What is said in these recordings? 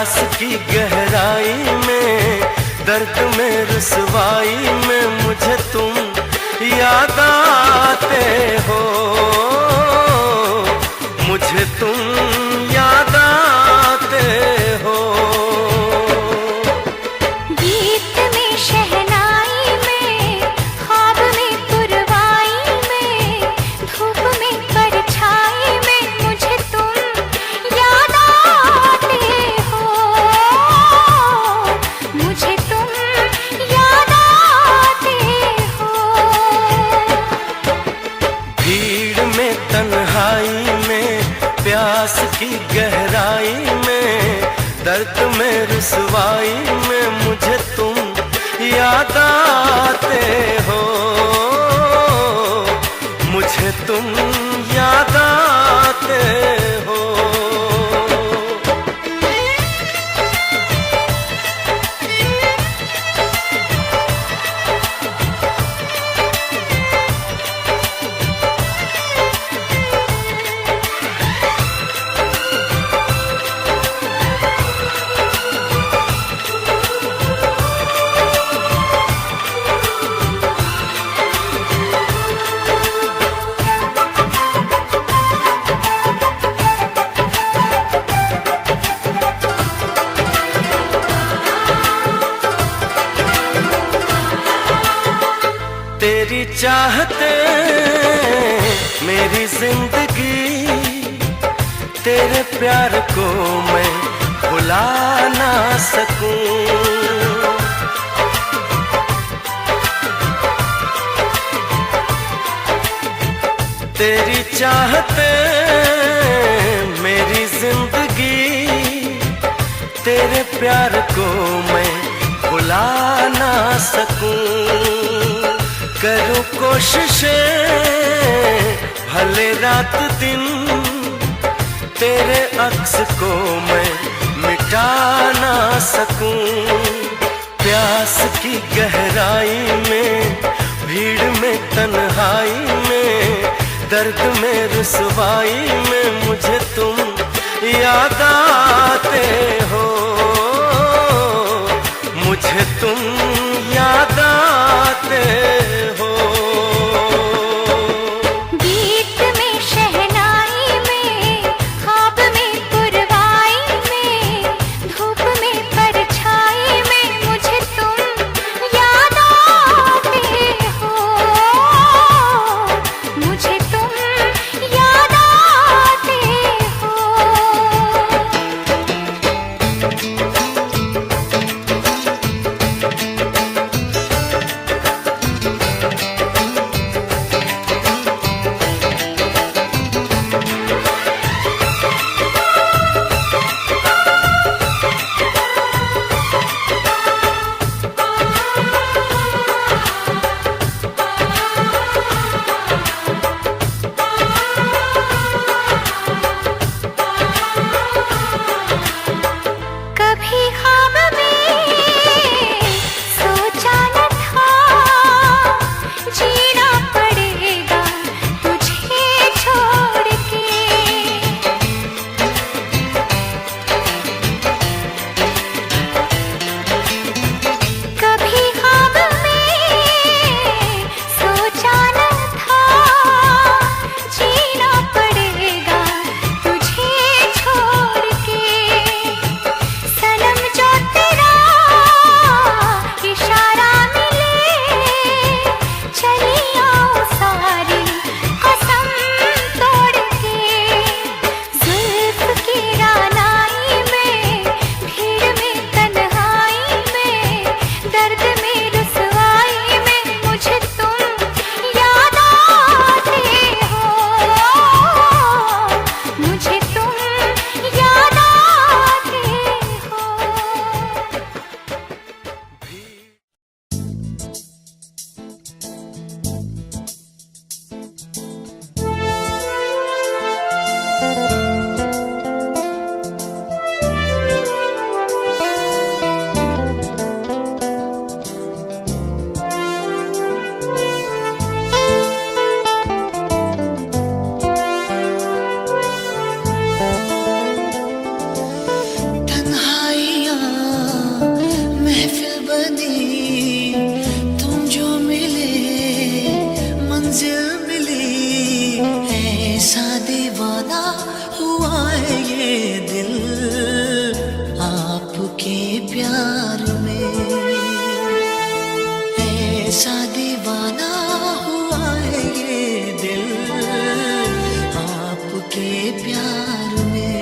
प्यास की गहराई में, दर्द में रुसवाई में मुझे तुम याद आते हो, मुझे तुम याद आते हो। गीत में शहनाई में, ख्वाब में पुरवाई में, धूप में परछाई में मुझे तुम याद आते हो, मुझे तुम याद आते हो। भीड़ में तन्हाई में, प्यास की गहराई में, दर्द में रुसवाई में मुझे तुम याद आते हो, मुझे तुम याद आते हो। तेरी चाहते मेरी जिंदगी, तेरे प्यार को मैं भुला ना सकूं। तेरी चाहते मेरी जिंदगी, तेरे प्यार को मैं भुला ना सकूं। करूं कोशिशें भले रात दिन, तेरे अक्स को मैं मिटा ना सकूं। प्यास की गहराई में, भीड़ में तन्हाई में, दर्द में रुसवाई में मुझे तुम याद आते हो, मुझे तुम याद आते हो। गीत में शहनाई में, ख्वाब में पुरवाई में, धूप में परछाई में मुझे तुम याद आते हो, मुझे तुम याद आते हो। दीवाना हुआ है ये दिल आपके प्यार में, ऐसा दीवाना हुआ है ये दिल आपके प्यार में।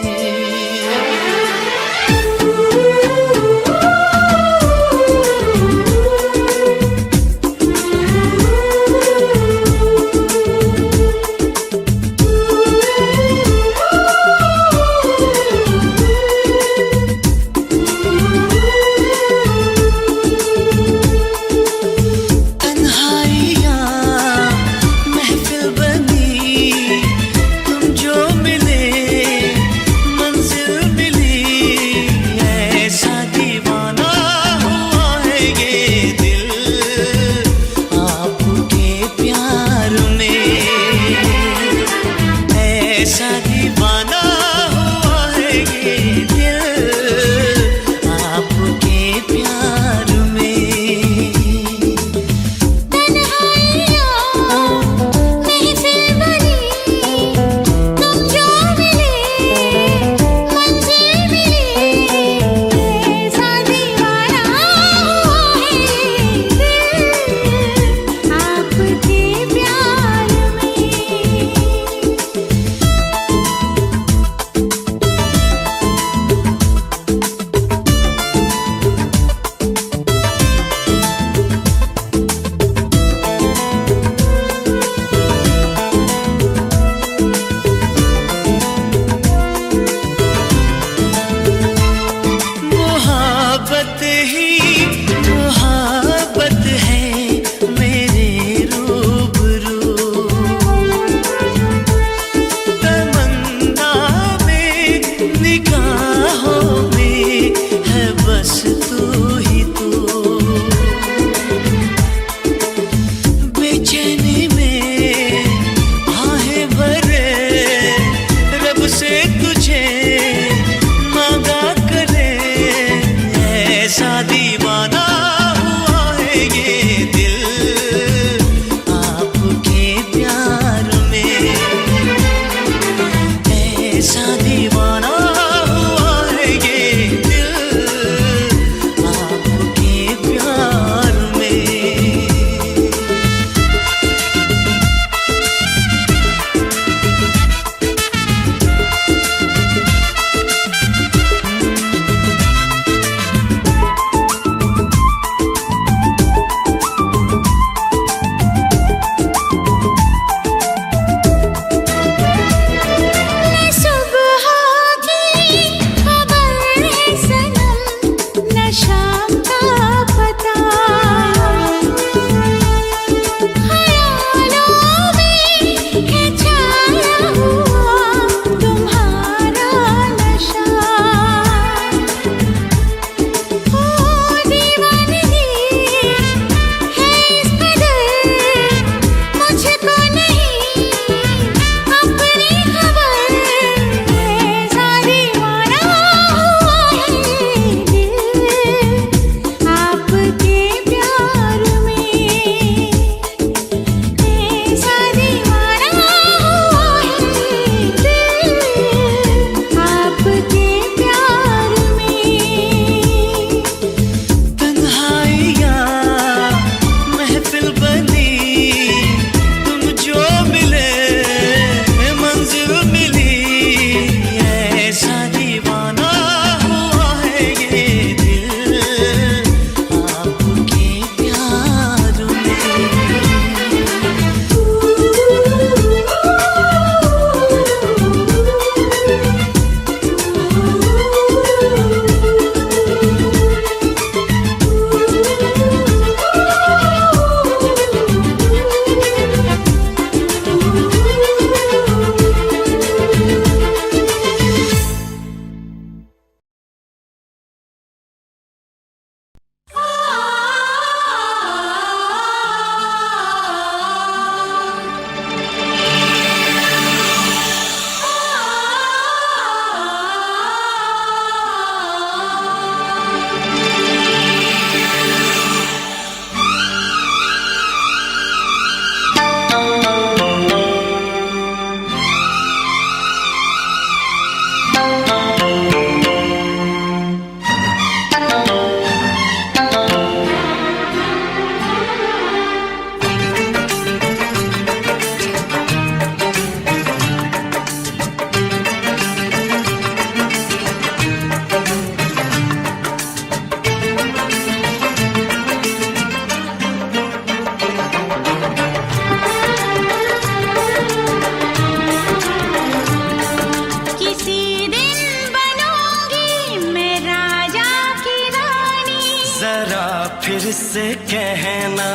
किसी दिन बनूंगी मैं राजा की रानी, जरा फिर से कहना,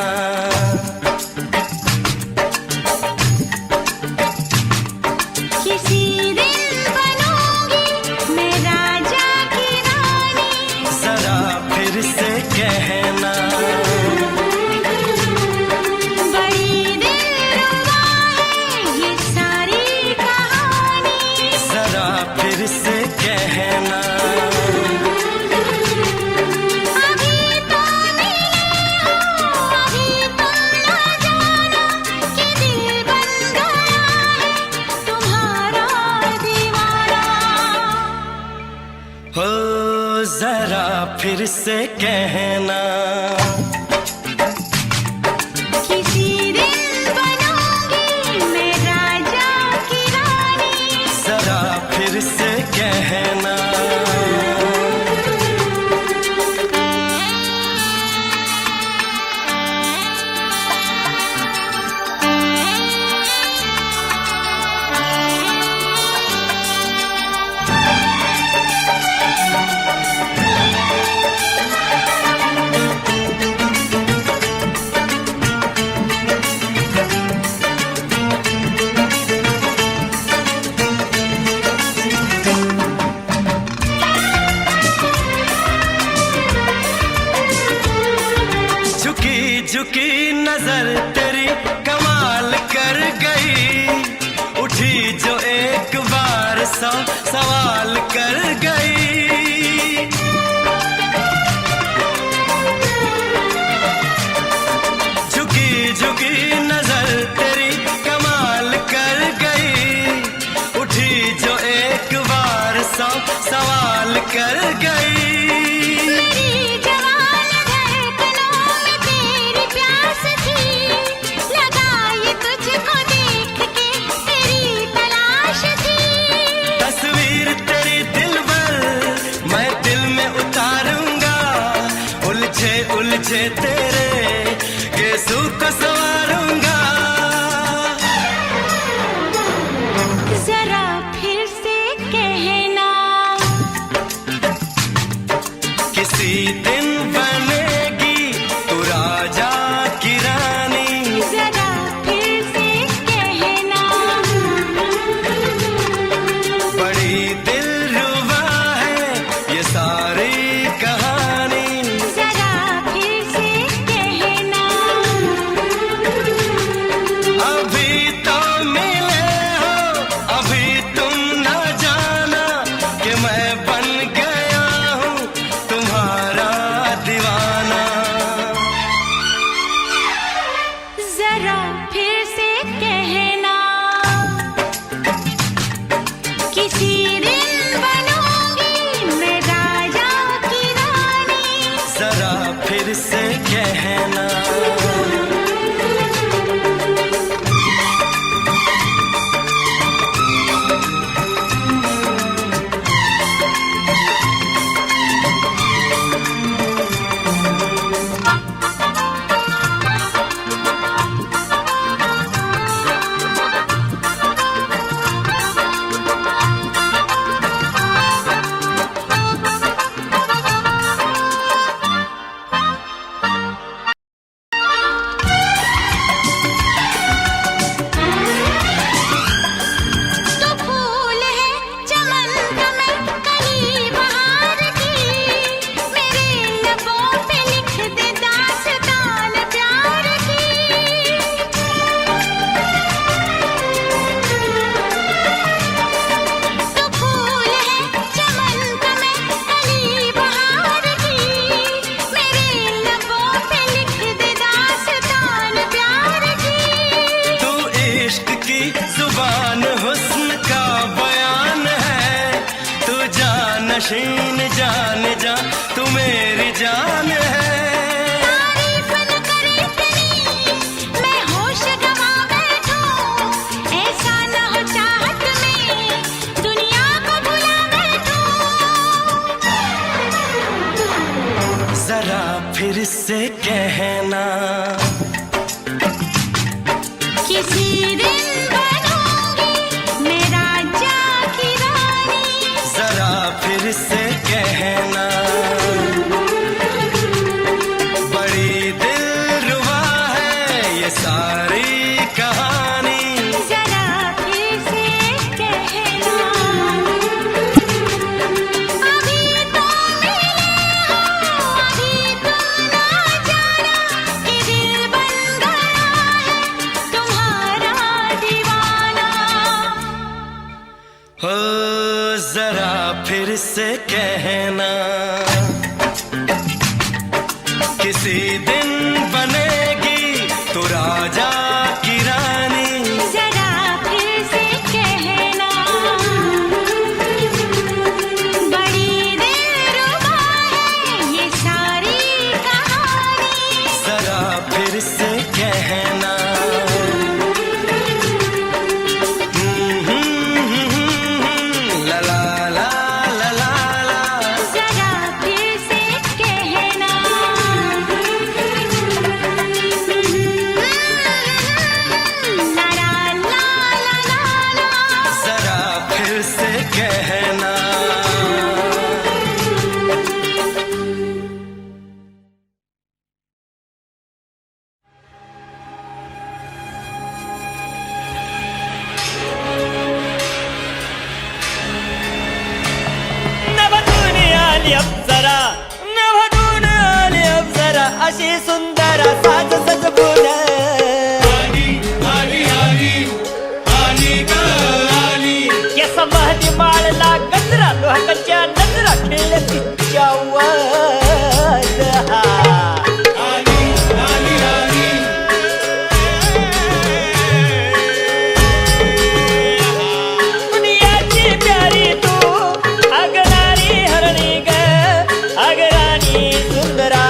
किसी दिन बनूंगी मैं राजा की रानी, जरा फिर से कहना, बड़ी दिलरुबा है ये सारी कहानी, जरा फिर से कहना। अभी तो मिले हो, अभी तुम ना जाना कि दिल बन गया है तुम्हारा दीवाना। हो जरा फिर से कहना, किसी दिन बनूंगी मैं राजा की रानी, जरा फिर से कहना। झुकी झुकी नजर तेरी कमाल कर गई, उठी जो एक बार सौ सवाल कर गई। झुकी झुकी नजर तेरी कमाल कर गई, उठी जो एक बार सौ सवाल कर गई। मेरी जवान धड़कनों में तेरी प्यास थी, लगाई तुझको देख के तेरी तलाश थी। तस्वीर तेरी दिलबर मैं दिल में उतारूंगा, उलझे उलझे तेरे गेसू को संवारूंगा। जरा फिर से कहना, किसी दिन बनेगी तू राजा की रानी, जरा फिर से कहना, बड़ी दिलरुबा है ये सारी कहानी। जरा फिर से कहना, अभी तो मिले हो, अभी तुम ना जाना कि मैं बन गया हूँ तुम्हारा दीवाना। जरा फिर से कहना, किसी दिन हसीन जान जा तू मेरी जान है। तारीफ न करे तेरी मैं होश गवा बैठूं, ऐसा न हो चाहत में दुनिया को भुला बैठूं। जरा फिर से कहना किसी दिन बनूंगी मैं राजा की रानी। जरा फिर से कहना बड़ी दिलरुबा है ये सारी कहानी। जरा फिर से कहना अभी तो मिले हो, अभी तुम ना जाना कि दिल बन गया है तुम्हारा दीवाना। हो जरा फिर से कहना किसी दिन बनेगी तू राजा की रानी। जरा फिर से कहना बड़ी दिलरुबा है ये सारी कहानी। जरा फिर से कहना ला ला ला ला ला ला। जरा फिर से कहना ला ला ला ला ला ला। जरा फिर से कहना नभतून आली अप्सरा, नभतून आली अप्सरा, अशी सुंदर साज सजवून केस महदी माळला गजरा, लोहाच्या नजरा खेळल्या तिच्या वर. दुनियाची प्यारी तू अगराणी हरणी ग, अगराणी सुंदरा.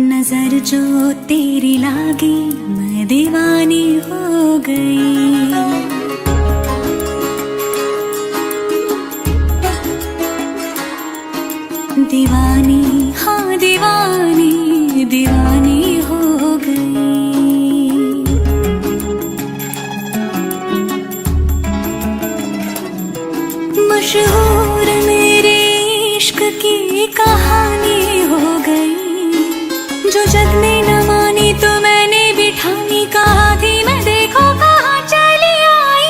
नजर जो तेरी लागी मैं दीवानी हो गई। दीवानी हाँ दीवानी दीवानी हो गई। मशहूर मेरे इश्क की कहानी हो गई। जो जग ने न मानी तो मैंने भी ठानी, कहा थी मैं देखो कहाँ चली आई।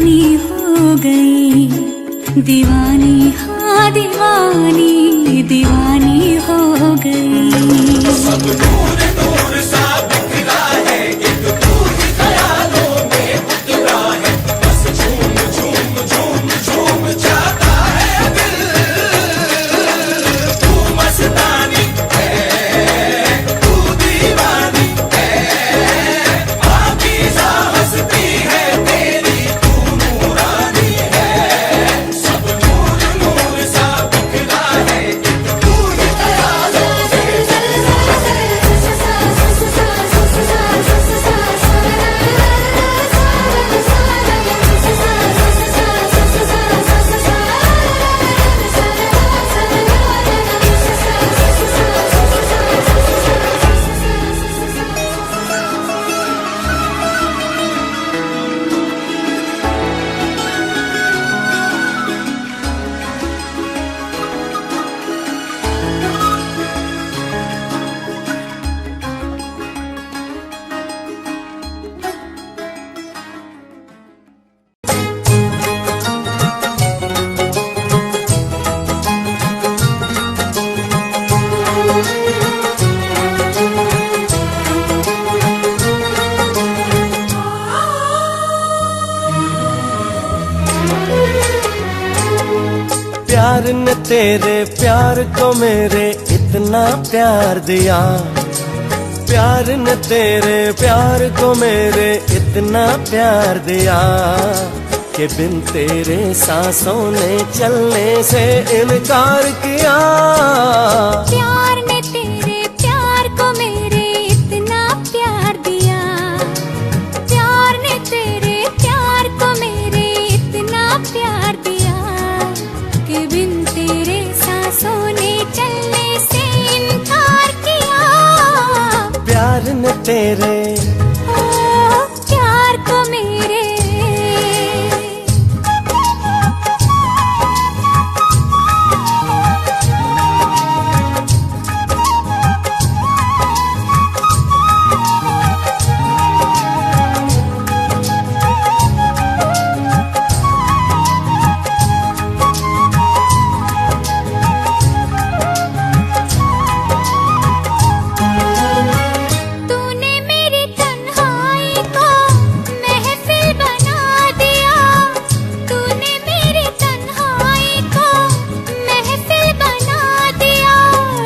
दीवानी हो गई, दीवानी हाँ दीवानी, दीवानी हो गई। सब नूर नूर सा बिखरा है, एक तू ही ख्यालों में उतरा है, बस झूम झूम झूम झूम जाता है दिल। तू मस्तानी है, तू दीवानी है, पाकीज़ा हस्ती है तेरी, तू नूरानी है। सब नूर नूर सा बिखरा है, एक तू ही ख्यालों प्यार ने तेरे प्यार को मेरे इतना प्यार दिया, प्यार ने तेरे प्यार को मेरे इतना प्यार दिया, कि बिन तेरे सांसों ने चलने से इनकार किया। प्यार ने तेरे प्यार को मेरे इतना प्यार दिया, प्यार ने तेरे प्यार को मेरे इतना प्यार दिया, कि बिन तेरे सांसों ने चलने से इनकार किया। प्यार ने तेरे प्यार को मेरे तूने मेरी तन्हाई को महफिल बना दिया, तूने मेरी तन्हाई को महफिल बना दिया।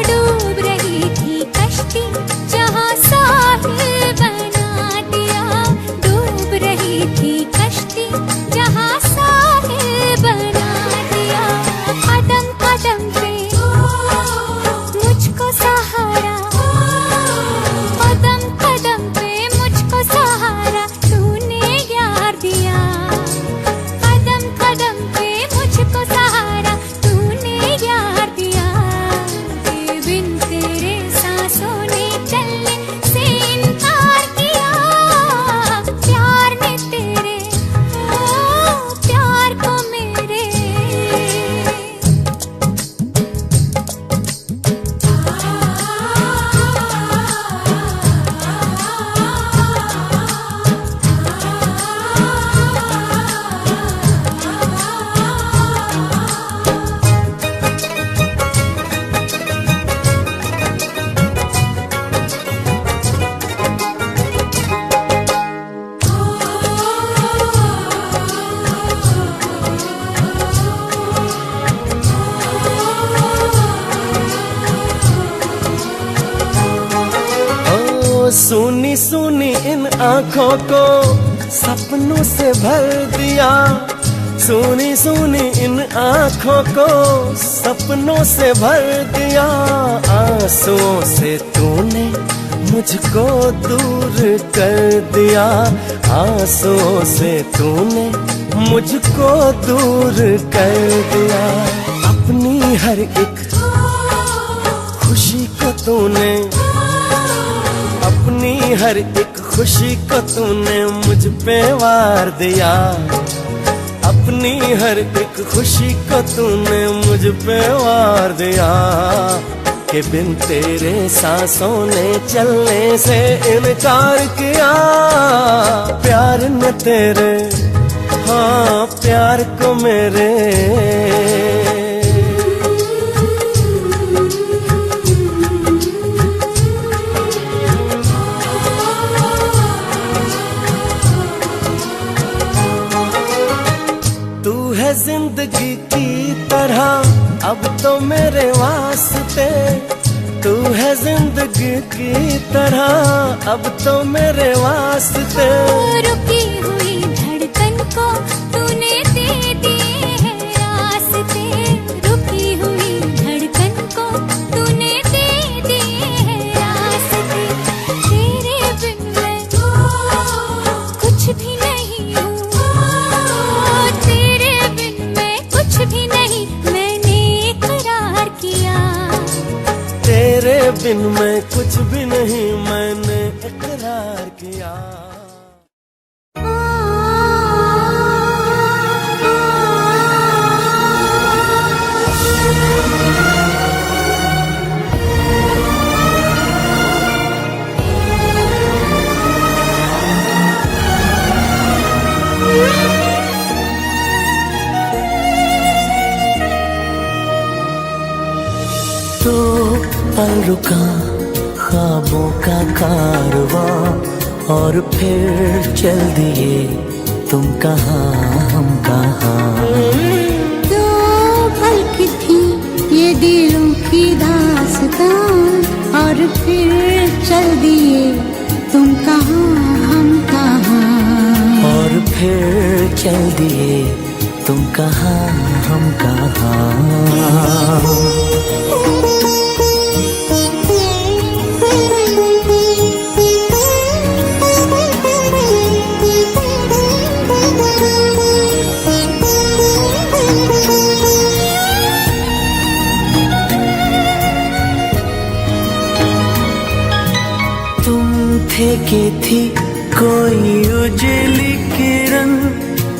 डूब रही थी कश्ती जहाँ साहिल बना दिया, डूब रही थी कश्ती जहाँ साहिल बना दिया। कदम कदम पे मुझको सहारा, कदम कदम पे मुझको सहारा तूने यार दिया, कदम कदम पे मुझको सहारा तूने यार दिया, कि बिन तेरे सांसों ने चलने से इनकार किया। प्यार ने तेरे प्यार को मेरे सुनी सुनी इन आँखों को सपनों से भर दिया, सुनी सुनी इन आँखों को सपनों से भर दिया। आंसुओं से तूने मुझको दूर कर दिया, आंसुओं से तूने मुझको दूर कर दिया। अपनी हर एक खुशी को तूने, अपनी हर एक खुशी को तूने मुझ पे वार दिया, अपनी हर एक खुशी को तूने मुझ पे वार दिया, कि बिन तेरे सांसों ने चलने से इनकार किया। प्यार न तेरे हाँ प्यार को मेरे तू है जिंदगी की तरह अब तो मेरे वास्ते, तू है जिंदगी की तरह अब तो मेरे वास्ते। रुकी हुई धड़कन को तूने दे दिए हैं रास्ते, रुकी हुई धड़कन को तूने दे दिए हैं रास्ते। तेरे बिन मैं कुछ भी नहीं हूँ, तेरे बिन मैं कुछ भी नहीं, मैंने इकरार किया। तेरे बिन मैं कुछ भी नहीं, मैंने इकरार किया। तो पल रुका ख्वाबों का कारवां और फिर चल दिए तुम कहाँ हम कहाँ। दो पल की थी ये दिलों की दास्तां और फिर चल दिए तुम कहाँ हम कहाँ। और फिर चल दिए तुम कहाँ हम कहाँ। थे कि थी कोई उजली किरण,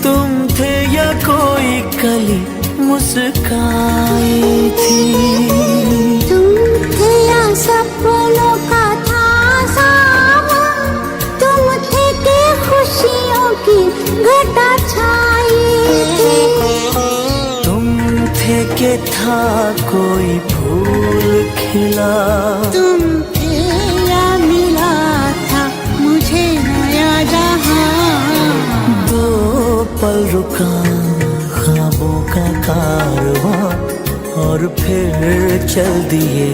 तुम थे या कोई कली मुस्काई थी। तुम थे या सपनों का था सावन, तुम थे कि खुशियों की घटा छाई थी। तुम थे कि था कोई फूल खिला, तुम थे या मिला था मुझे नया जहां। दो पल रुका ख्वाबों का कारवां और फिर चल दिए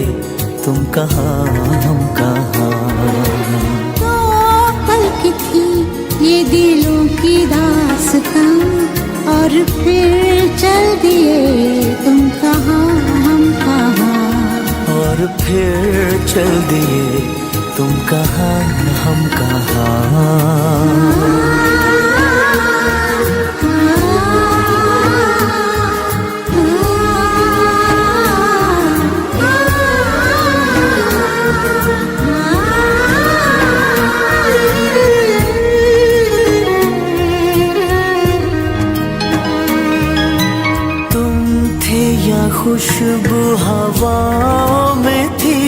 तुम कहाँ हम कहाँ। दो पल की थी ये दिलों की दास्तां और फिर चल दिए तुम कहाँ हम कहाँ। और फिर चल दिए तुम कहाँ हम कहाँ। खुशबू हवाओं में थी,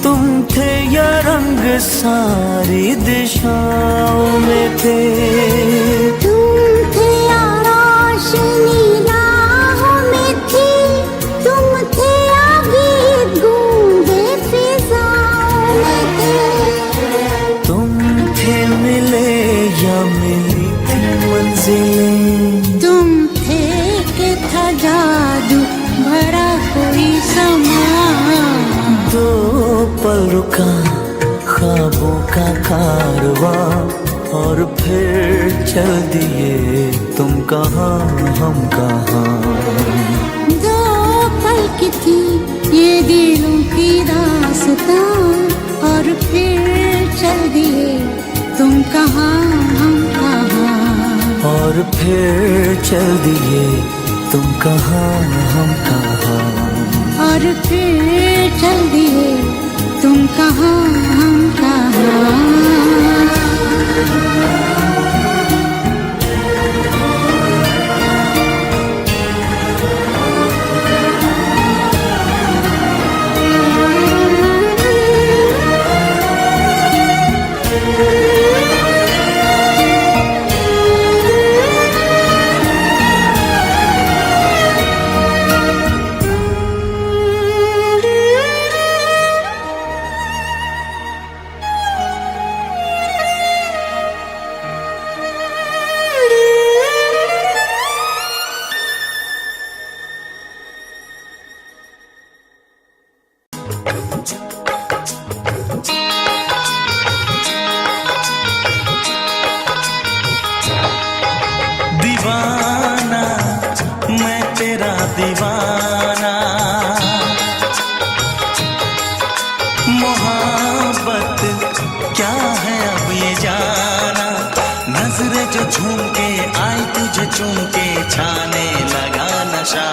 तुम थे या रंग सारी दिशाओं में थे। तुम थे या रोशनी राहों में थी, तुम थे या गीत गूंजे फिजाओं में थे। तुम थे मिले या मिली थी मंजिलें, तुम थे कि था जादू भरा कोई समा। दो पल रुका ख्वाबों का कारवां और फिर चल दिए तुम कहाँ हम कहाँ। दो पल की थी ये दिलों की दास्तां और फिर चल दिए तुम कहाँ हम कहाँ। और फिर चल दिए तुम कहाँ हम कहाँ। और फिर चल दिए तुम कहाँ हम कहाँ। के छाने लगा नशा।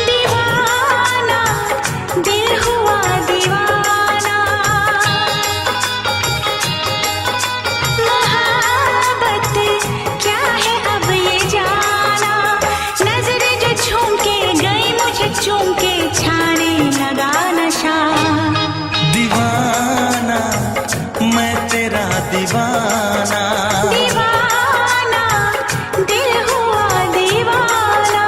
दीवाना दिल हुआ दीवाना, मोहब्बत क्या है अब ये जाना। नजरें जो झूम के गई मुझे चूम के छाने लगा नशा। दीवाना मैं तेरा दीवाना, दीवाना दिल हुआ दीवाना।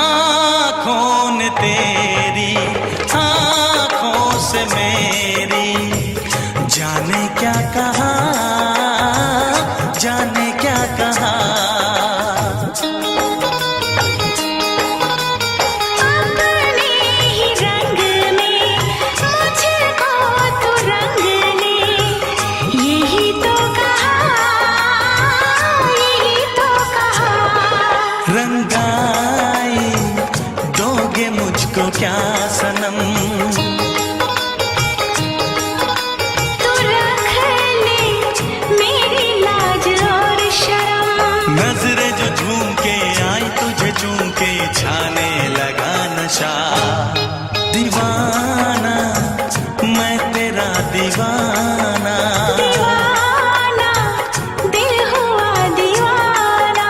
आँखों ने तेरी आँखों से मेरी जाने क्या कहा, जाने क्या कहा। अपने ही रंग में मुझको तो रंग ले, यही तो कहा, यही तो कहा। रंगाई दोगे मुझको क्या सनम, तू रख ले मेरी लाज और शर्म। नजरें जो झूम के आई तुझे चूम के छाने लगा नशा। दीवाना मैं तेरा दीवाना, दीवाना दिल हुआ दीवाना।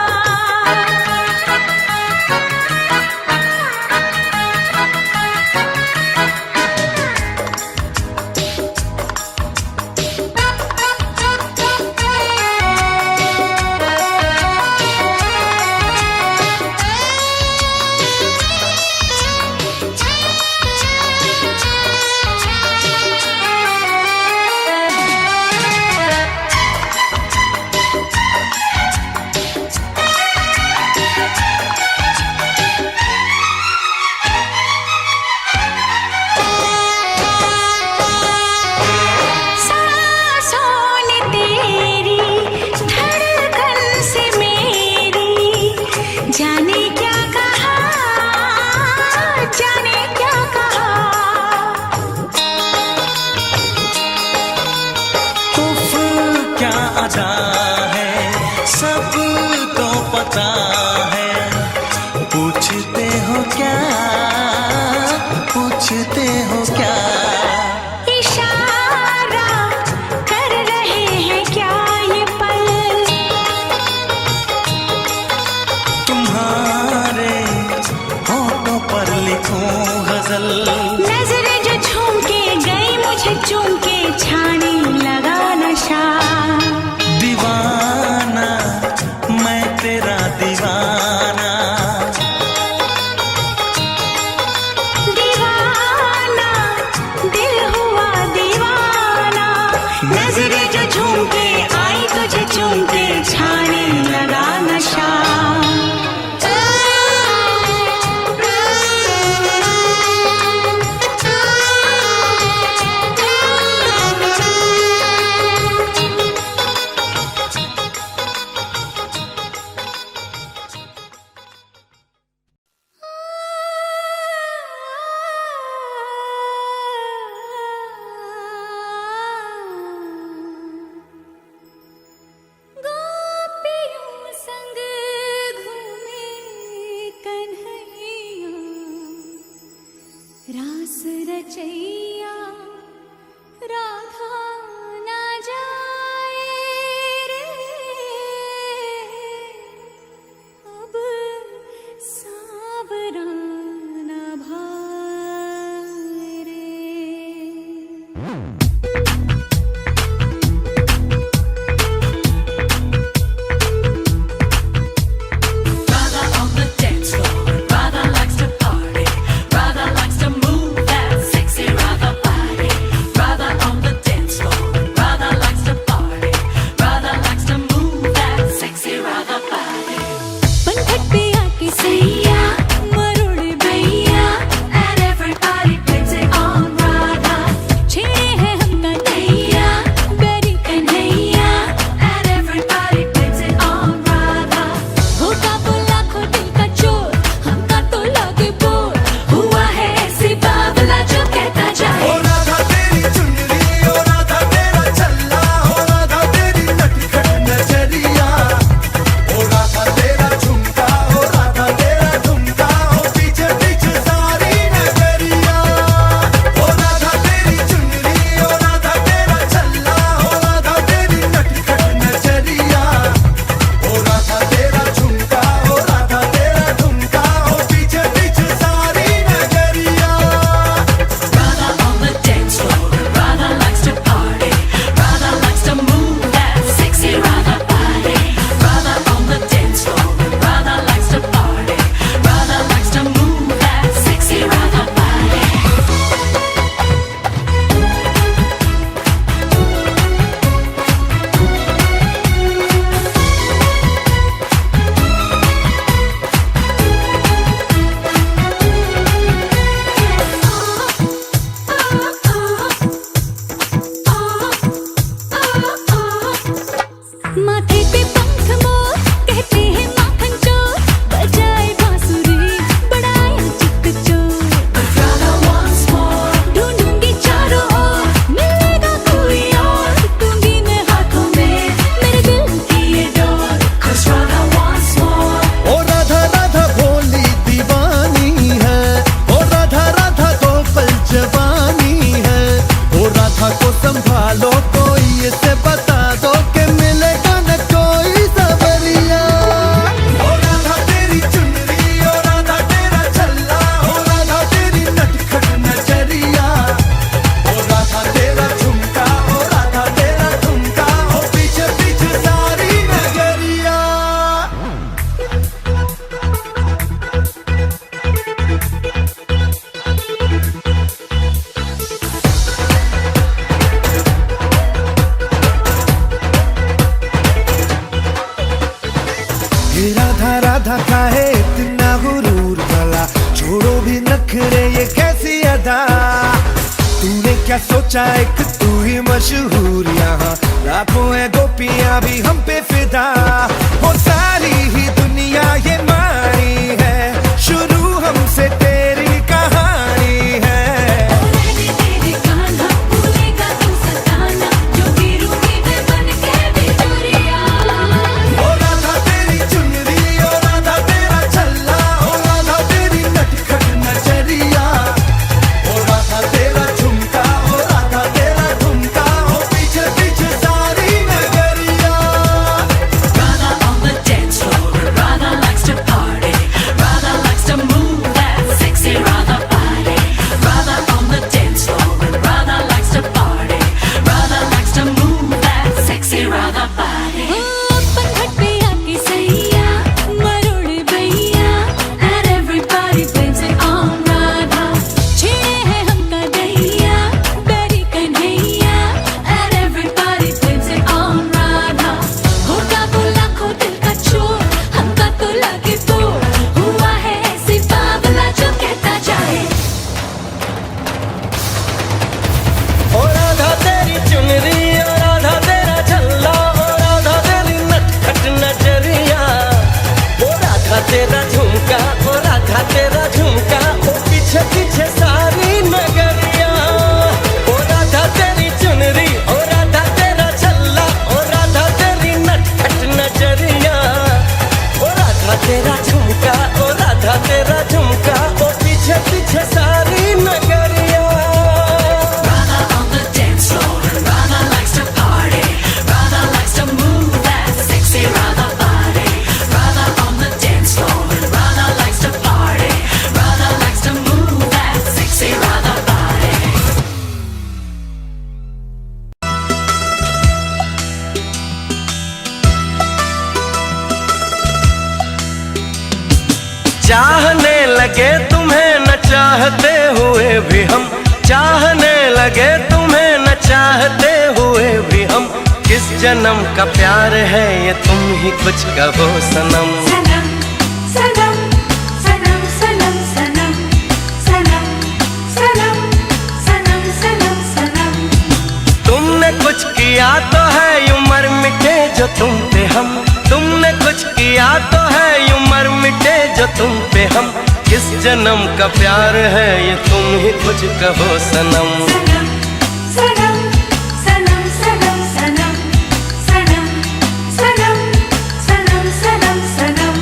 सांसों ने तेरी धड़कन से मेरी जाने क्या कहा, जाने क्या कहा। उफ क्या अदा है सबको पता है। पूछते हो क्या, पूछते हो क्या। इशारा कर रहे हैं क्या ये पल, तुम्हारे होठों पर लिखूं गजल। नजरें जो झूम के गई मुझे चूम के छाने लगा नशा। दीवाना मैं तेरा दीवाना, दीवाना दिल हुआ दीवाना। नजरें जो झूम के आई तुझे चूम के छाने लगा नशा। गोपियों संग घूमे कन्हैया, रास रचैया राधा ना जाए रे। अब सावरा ना भाए रे। Brother on the dance floor, brother likes to क्या सोचा एक तू ही मशहूर यहाँ, लाखों है गोपियां भी हम पे फिदा। वो सारी ही दुनिया ये मानी है, शुरू हमसे तेरी कहानी है। ओ राधा तेरी चुनरी, ओ राधा तेरा छल्ला, ओ राधा तेरी नटखट नजरिया, ओ राधा तेरा झुमका, ओ राधा तेरा झुमका, ओ पीछे पीछे सारी नगरिया। Radha on the dance floor, Radha likes to party, Radha likes to move that sexy Radha body. Radha on the dance floor, Radha likes to party, Radha likes to move that sexy Radha body. And everybody blames it on Radha. And everybody blames it on Radha. होगा वो लाखों दिल का चोर, हमका तो लगे bore, हुआ है ऐसी बावला जो कहता जाए। ओ राधा तेरी चुनरी, ओ राधा तेरा छल्ला, ओ राधा तेरी नटखट नजरिया, ओ राधा तेरा झुमका, ओ राधा तेरा झुमका, ओ पीछे पीछे सारी नगरिया। ओ राधा तेरी चुनरी, ओ राधा तेरा छल्ला, ओ राधा तेरी नटखट नजरिया, ओ राधा तेरा झुमका, ओ राधा तेरा झुमका, ओ पीछे पीछे सारी नगरिया। Radha on the dance floor, Radha likes to party, Radha likes to move that sexy Radha body. Radha on the dance floor, Radha likes to party, Radha likes to move that sexy Radha body. चाहने लगे तुम्हें न चाहते हुए भी हम, चाहने लगे तुम्हें न चाहते हुए भी हम, किस जन्म का प्यार है ये तुम ही कुछ कहो सनम। सनम सनम सनम सनम सनम सनम सनम सनम सनम सनम। तुमने कुछ किया तो है यूं मर मिटे जो तुम पे हम, तुमने कुछ किया तो है यूं मर मिटे जो तुम पे हम, किस जन्म का प्यार है ये तुम ही कुछ कहो सनम। सनम सनम सनम सनम सनम सनम सनम सनम सनम सनम।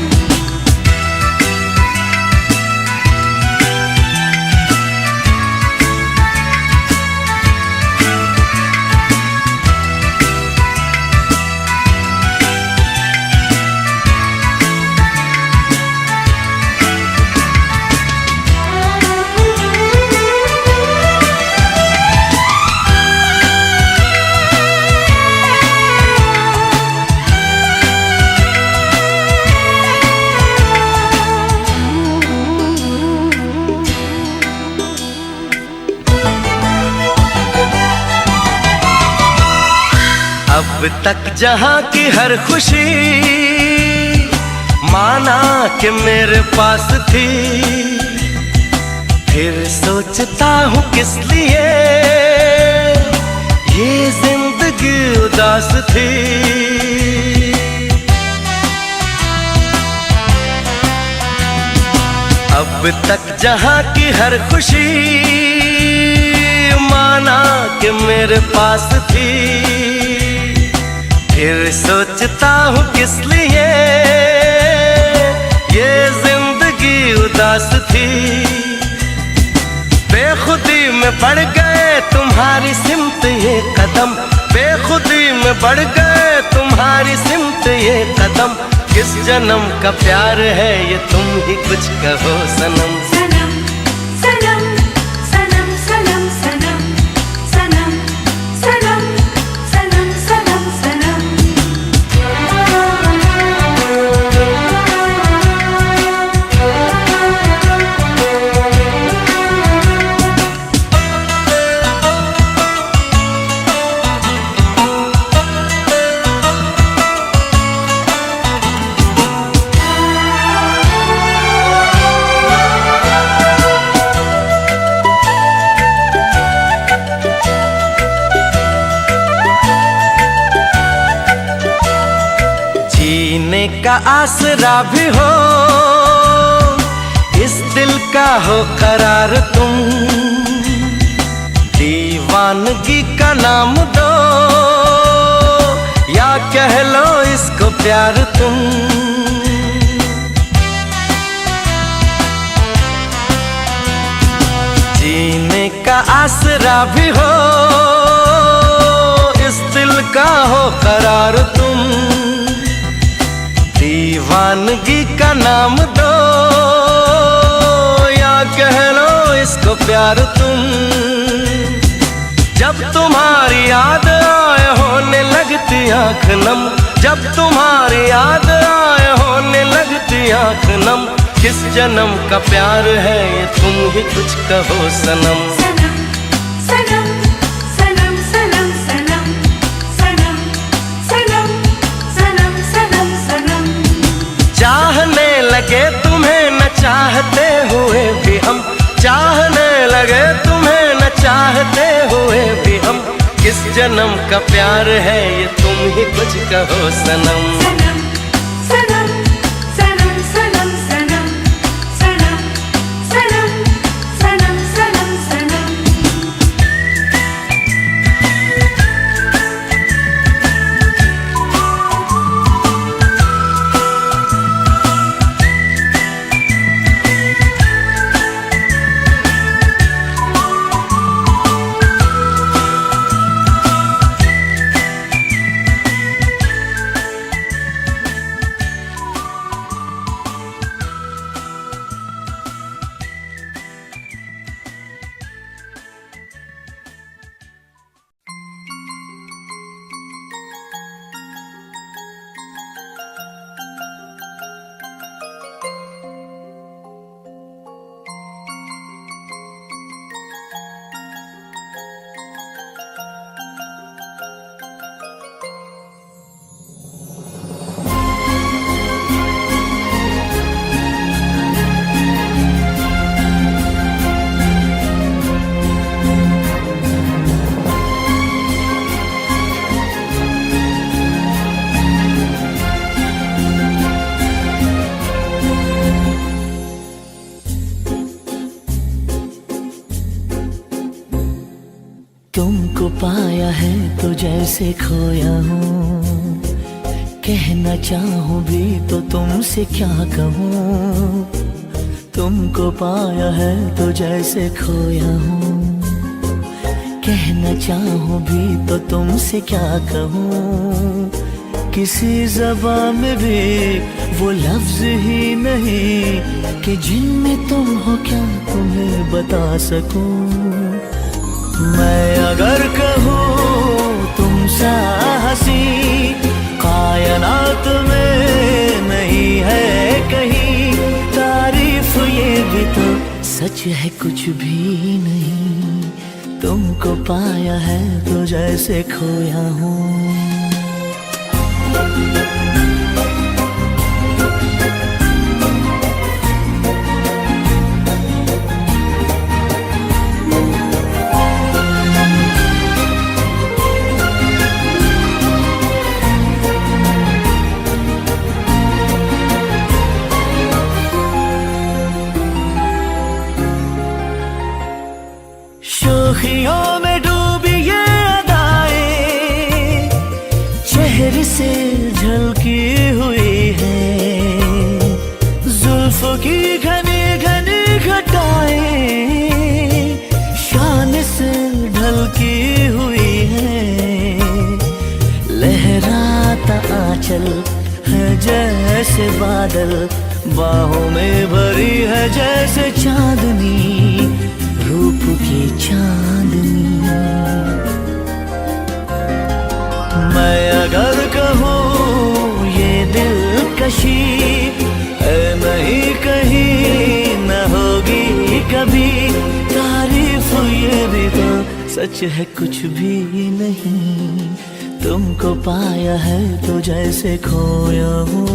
अब तक जहां की हर खुशी माना कि मेरे पास थी, फिर सोचता हूँ किस लिए ये जिंदगी उदास थी। अब तक जहां की हर खुशी माना कि मेरे पास थी, फिर सोचता हूँ किस लिए ये जिंदगी उदास थी। बेखुदी में बढ़ गए तुम्हारी सिमत ये कदम, बेखुदी में बढ़ गए तुम्हारी सिमत ये कदम, किस जन्म का प्यार है ये तुम ही कुछ कहो सनम। सनम सनम सनम सनम सनम सनम सनम सनम सनम सनम। का आसरा भी हो, इस दिल का हो करार तुम, दीवानगी का नाम दो या कह लो इसको प्यार तुम। जीने का आसरा भी हो, इस दिल का हो करार तुम, दीवानगी का नाम दो या कह लो इसको प्यार तुम। जब तुम्हारी याद आए होने लगती आँख नम, जब तुम्हारी याद आए होने लगती आँख नम, किस जन्म का प्यार है ये तुम ही कुछ कहो सनम। सनम सनम सनम सनम सनम सनम सनम सनम सनम सनम। चाहने लगे तुम्हें न चाहते हुए भी हम, चाहने लगे तुम्हें न चाहते हुए भी हम, किस जन्म का प्यार है ये तुम ही कुछ कहो सनम। सनम सनम सनम सनम सनम सनम सनम सनम सनम सनम। तुमको पाया है तो जैसे खोया हूँ, कहना चाहूँ भी तो तुमसे क्या कहूँ। तुमको पाया है तो जैसे खोया हूँ, कहना चाहूँ भी तो तुमसे क्या कहूँ। किसी ज़बान में भी वो लफ्ज़ ही नहीं कि जिनमें तुम हो क्या तुम्हें बता सकूँ। मैं अगर कहूँ तुम सा हंसी कायनात में नहीं है कहीं, तारीफ ये भी तो सच है कुछ भी नहीं। तुमको पाया है तो जैसे खोया हूँ। शोखियों में डूबी ये अदाएं चेहरे से झलकी हुई है, जुल्फों की घनी घनी घटाएं शान से ढलकी हुई है। लहराता आंचल है जैसे बादल, बाहों में भरी है जैसे चांदनी, रूप की चांदनी। मैं अगर कहूँ ये दिलकशी है नहीं कहीं न होगी कभी, तारीफ ये भी तो सच है कुछ भी नहीं। तुमको पाया है तो जैसे खोया हूँ।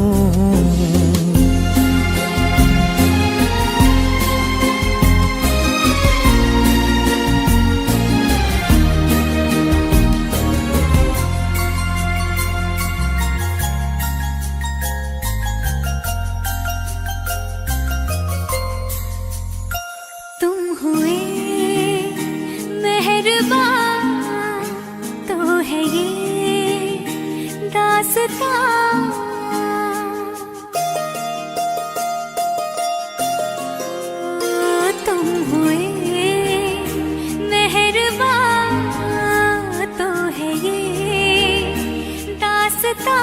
हुए मेहरबान तो है ये दास्तां। तुम हुए मेहरबान तो है ये दास्तां।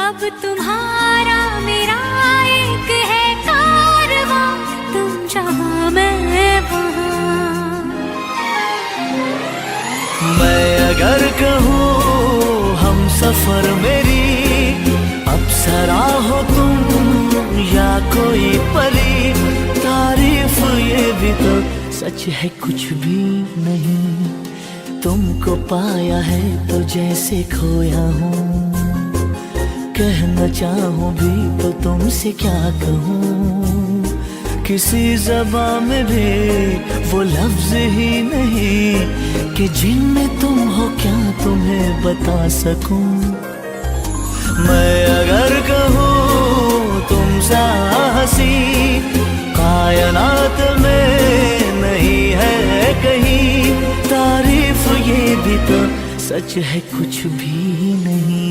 अब तुम्हारा मेरा एक है कारवां, तुम जहाँ मैं वहाँ। मैं अगर कहूँ हम सफर मेरी अप्सरा हो तुम या कोई परी, तारीफ ये भी तो सच है कुछ भी नहीं। तुमको पाया है तो जैसे खोया हूँ, कहना चाहूँ भी तो तुमसे क्या कहूँ। किसी ज़बान में भी वो लफ्ज ही नहीं कि जिनमें तुम हो क्या तुम्हें बता सकूं। मैं अगर कहूँ तुम सा हंसी कायनात में नहीं है कहीं, तारीफ ये भी तो सच है कुछ भी नहीं।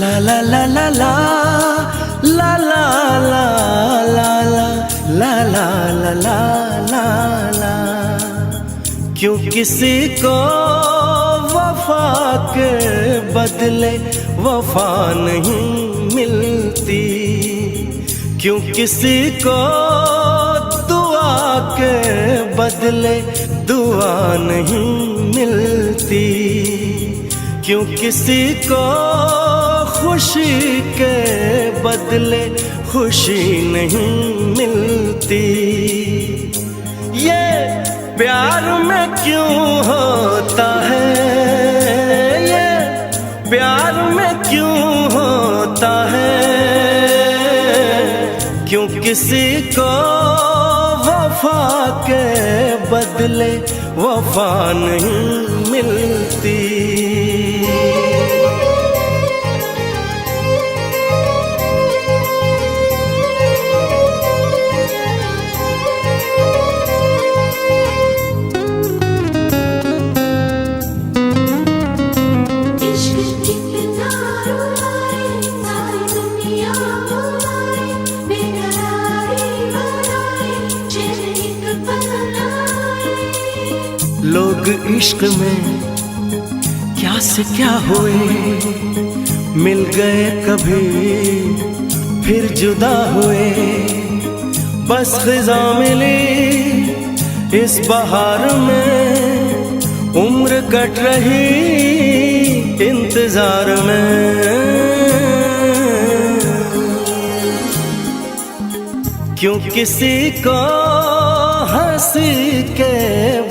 La la la la la la la la la la la la la la la la। क्यों किसी को वफा के बदले वफा नहीं मिलती, क्यों किसी को दुआ के बदले दुआ नहीं मिलती, क्यों किसी को खुशी के बदले खुशी नहीं मिलती। ये प्यार में क्यों होता है, ये प्यार में क्यों होता है, क्यों किसी को वफा के बदले वफा नहीं मिलती। लोग इश्क में क्या से क्या हुए, मिल गए कभी फिर जुदा हुए। बस ख़िज़ा मिली इस बहार में, उम्र कट रही इंतजार में। क्यों किसी को हंसी के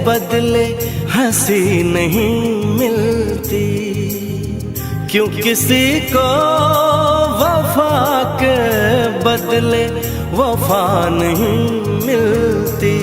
बदले हंसी नहीं मिलती, क्यों किसी को वफा के बदले वफा नहीं मिलती।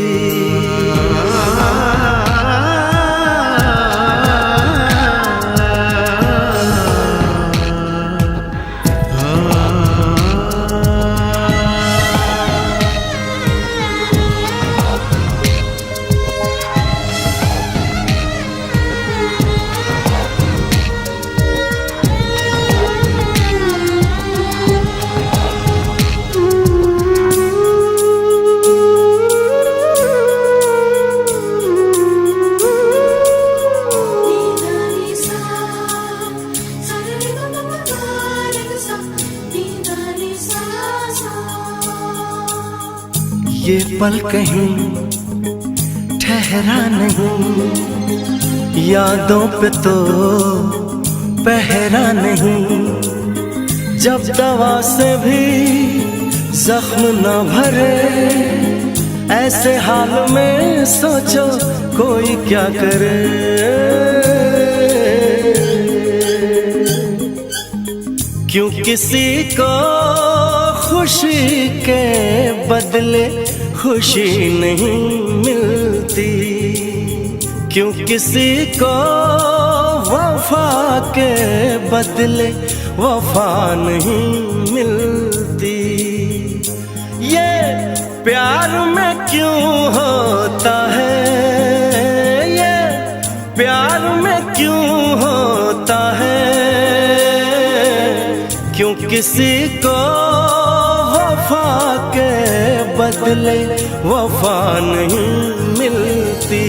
ये पल कहीं ठहरा नहीं, यादों पे तो पहरा नहीं। जब दवा से भी जख्म न भरे, ऐसे हाल में सोचो कोई क्या करे। क्यों किसी को खुशी के बदले खुशी नहीं मिलती, क्यों किसी को वफा के बदले वफा नहीं मिलती। ये प्यार में क्यों होता है, ये प्यार में क्यों होता है, क्यों किसी को वफा के बदले वफा नहीं मिलती।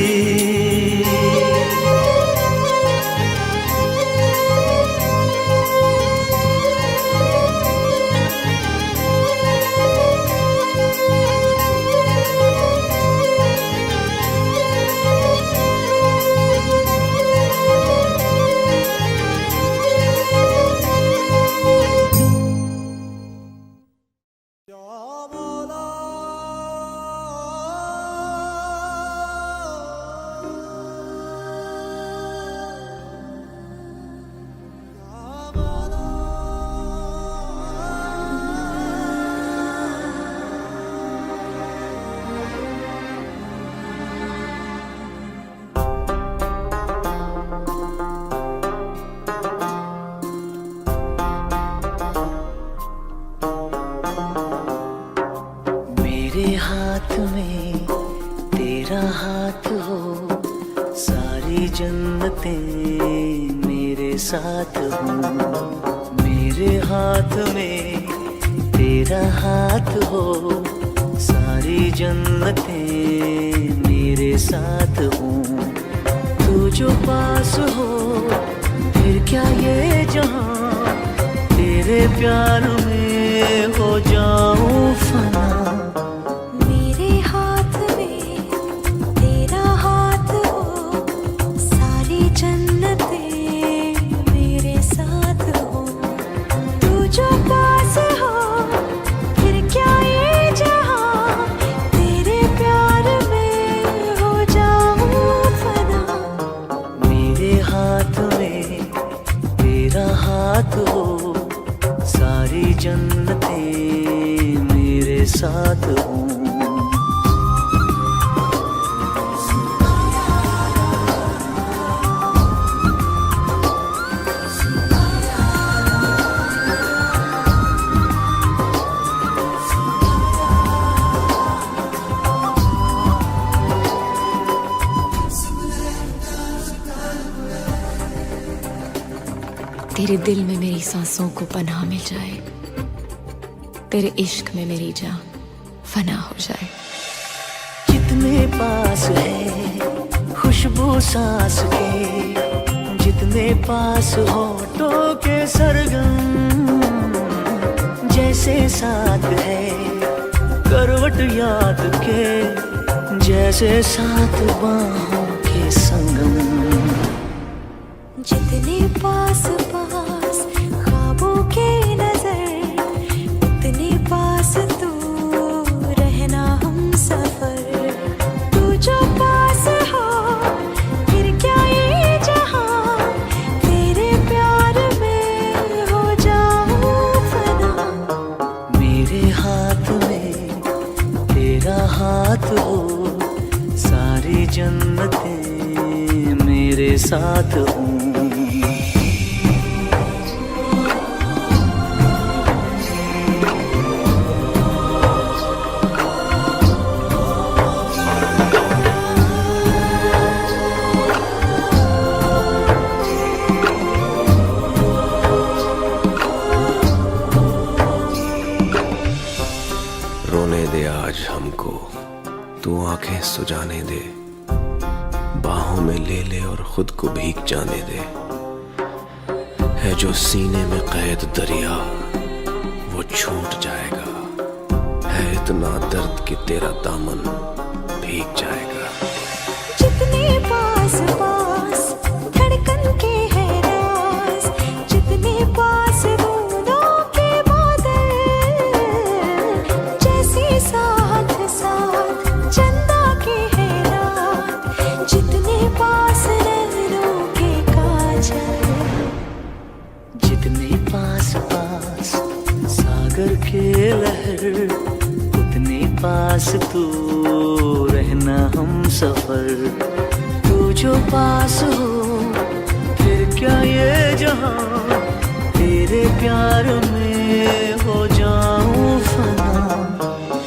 मेरे हाथ में तेरा हाथ हो, सारी जन्नतें मेरे साथ हो। मेरे हाथ में तेरा हाथ हो, सारी जन्नतें मेरे साथ हो। तू जो पास हो फिर क्या ये जहां, तेरे प्यार में हो जाऊं फना। मेरे हाथ में तेरा हाथ हो, सारी जन्नतें मेरे साथ हो। तू जो पास हो फिर क्या ये जहां, तेरे प्यार में हो जाऊं फना। मेरे हाथ में तेरा हाथ हो, सारी जन्नतें मेरे साथ हो। तेरे दिल में मेरी सांसों को पनाह मिल जाए, तेरे इश्क में मेरी जान फना हो जाए। जितने पास है खुशबू सांस के, जितने पास होठों के सरगम, जैसे साथ है करवट याद के, जैसे साथ बाहों के संगम। जितने पास पास ख्वाबों के नजर, उतने पास तू रहना हम सफर। तू जो पास हो फिर क्या ये जहां, तेरे प्यार में हो जाऊं फना। मेरे हाथ में तेरा हाथ हो, सारी जन्नतें मेरे साथ हो। रोने दे आज हमको, तू आंखें सुजाने दे, बाहों में ले ले और खुद को भीग जाने दे। है जो सीने में कैद दरिया वो छूट जाएगा, है इतना दर्द कि तेरा दामन भीग जाएगा। जितने पास पास धड़कन के है राज, जितने पास बूंदों के बादल, जैसे साथ साथ चंदा के है रात, जितने पास नैनों के काजल। जितने पास पास सागर के लहर, उतने पास तू रहना हम सफर। तू जो पास हो फिर क्या ये जहां, तेरे प्यार में हो जाऊं फना।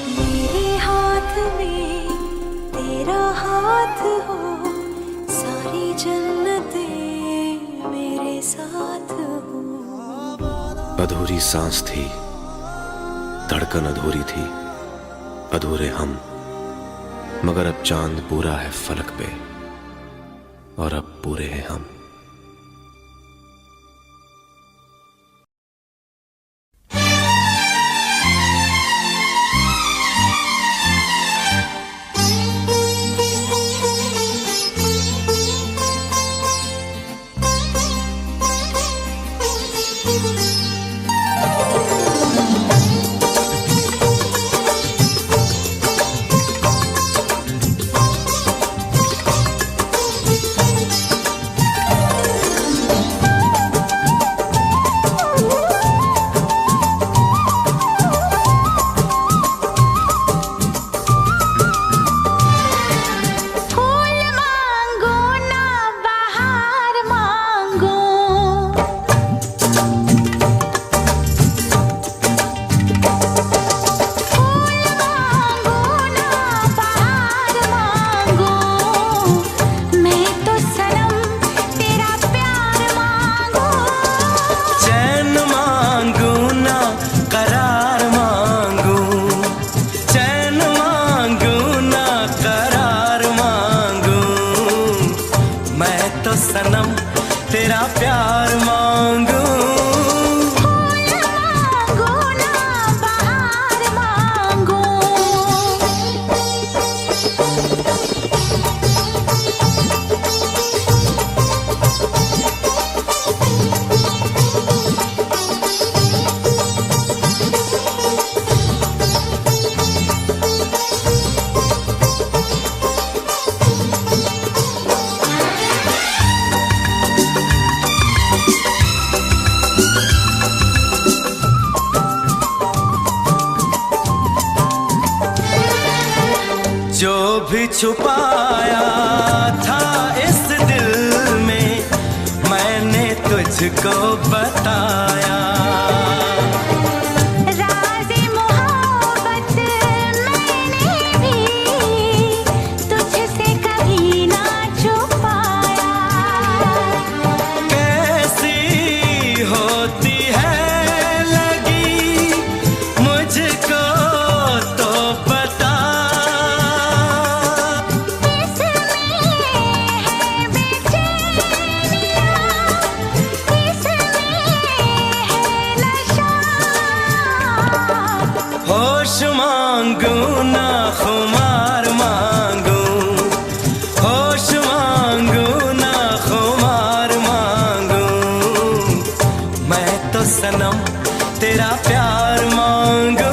मेरे हाथ में तेरा हाथ हो, सारी जन्नतें मेरे साथ हो। अधूरी सांस थी, धड़कन अधूरी थी, अधूरे हम, मगर अब चांद पूरा है फलक पे और अब पूरे हैं हम। जो भी छुपाया था इस दिल में मैंने तुझको बताया। राज़े मोहब्बत मैंने भी तुझसे कभी ना छुपाया। कैसी होती है लगी मुझको तो बता। होश मांगू ना खुमार मांगू, होश मांगू ना खुमार मांगू, मैं तो सनम तेरा प्यार मांगू।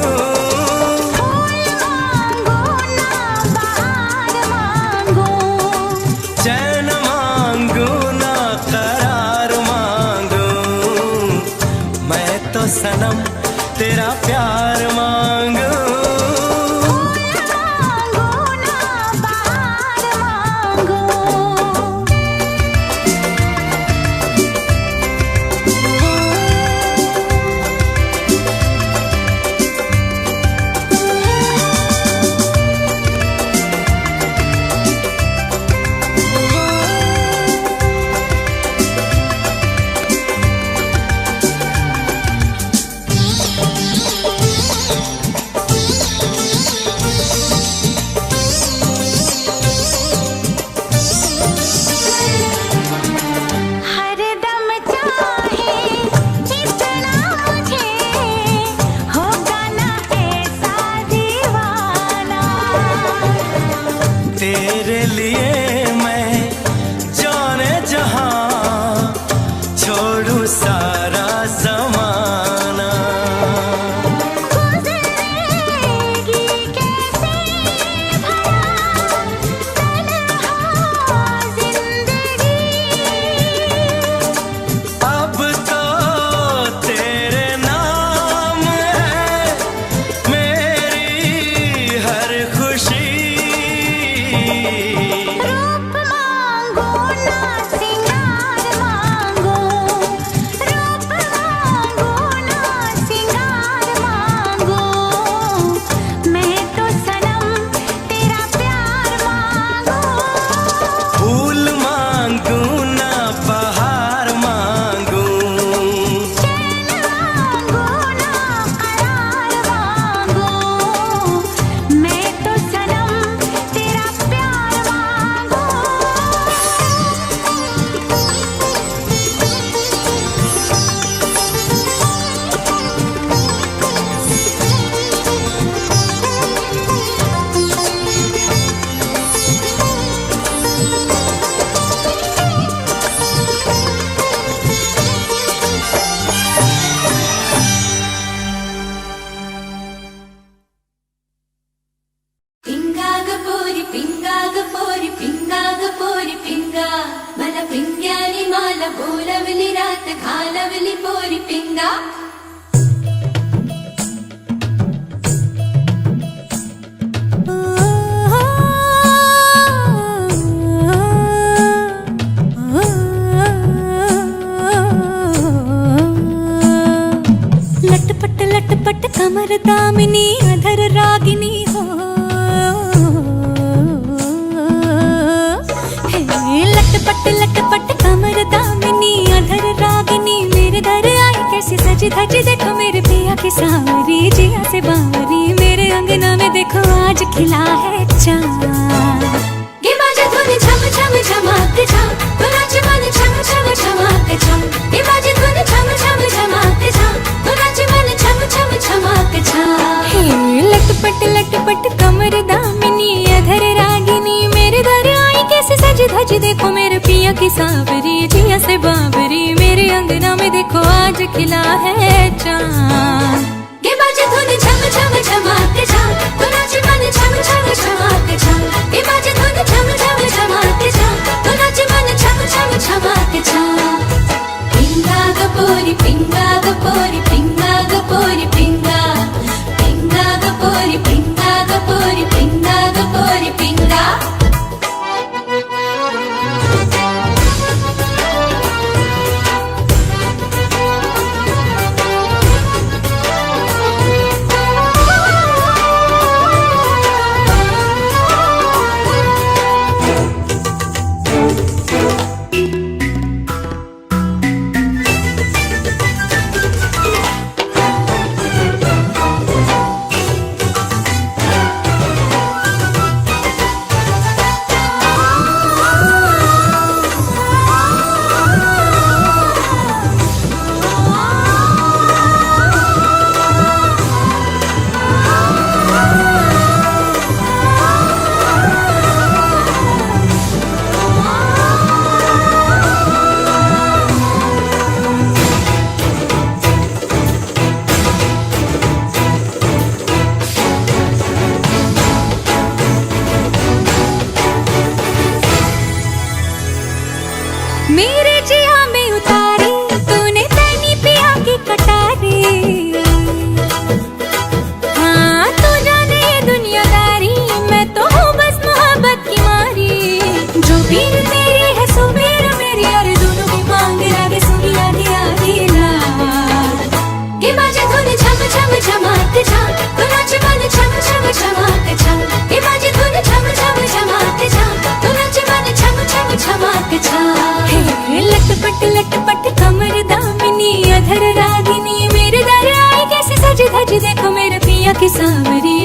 चैन मांगू ना करार मांगू, मैं तो सनम तेरा प्यार मांगू। तेरे लिए मैं जाने जहां छोड़ू सारा ज़माना। गुज़रेगी कैसे भला तन्हा ज़िंदगी। अब तो तेरे नाम है मेरी हर खुशी। रूप मांगो ना सिंगार मांगो, रूप मांगो ना सिंगार मांगो, मैं तो सनम तेरा प्यार मांगो। फूल मांगू ना बहार मांगू, चैन मांगो ना करार मांगो, मैं तो सनम तेरा प्यार मांगो। पिंगा मला पिंग्यानी माला बोलवली रात घालवली पोरी पिंगा। लटपट लटपट कमर दामिनी अधर रागिनी हो। हे लटपट लटपट कमर दामिनी अधर रागिनी मेरे दर आई कैसी सजी धजी देखो मेरे पिया की सांवरी जिया से बावरी मेरे अंगना में देखो आज खिला है चांद। गे माझे धुन छम छम छमाते छम तो नाच मन छम छम छमाते छम। गे माझे धुन छम छम छमाते छम तो नाच मन छम छम छमाते छम। हे लटपट लटपट कमर दामिनी अधर रागिनी मेरे दर आई कैसे सज धज देखो मेरे पिया की सांवरी जिया से बावरी मेरे अंगना में देखो आज खिला है चांद। गे माझे धुन छम छम छमाते छम तो नाच मन छम छम छमाते छम। गे माझे धुन छम छम छमाते छम तो नाच मन छम छम छमाते छम। पिंगा गपोरी पिंगा गपोरी पिंगा गपोरी पिंगा पिंगा गपोरी पिंगा गपोरी पिंगा गपोरी पिंगा।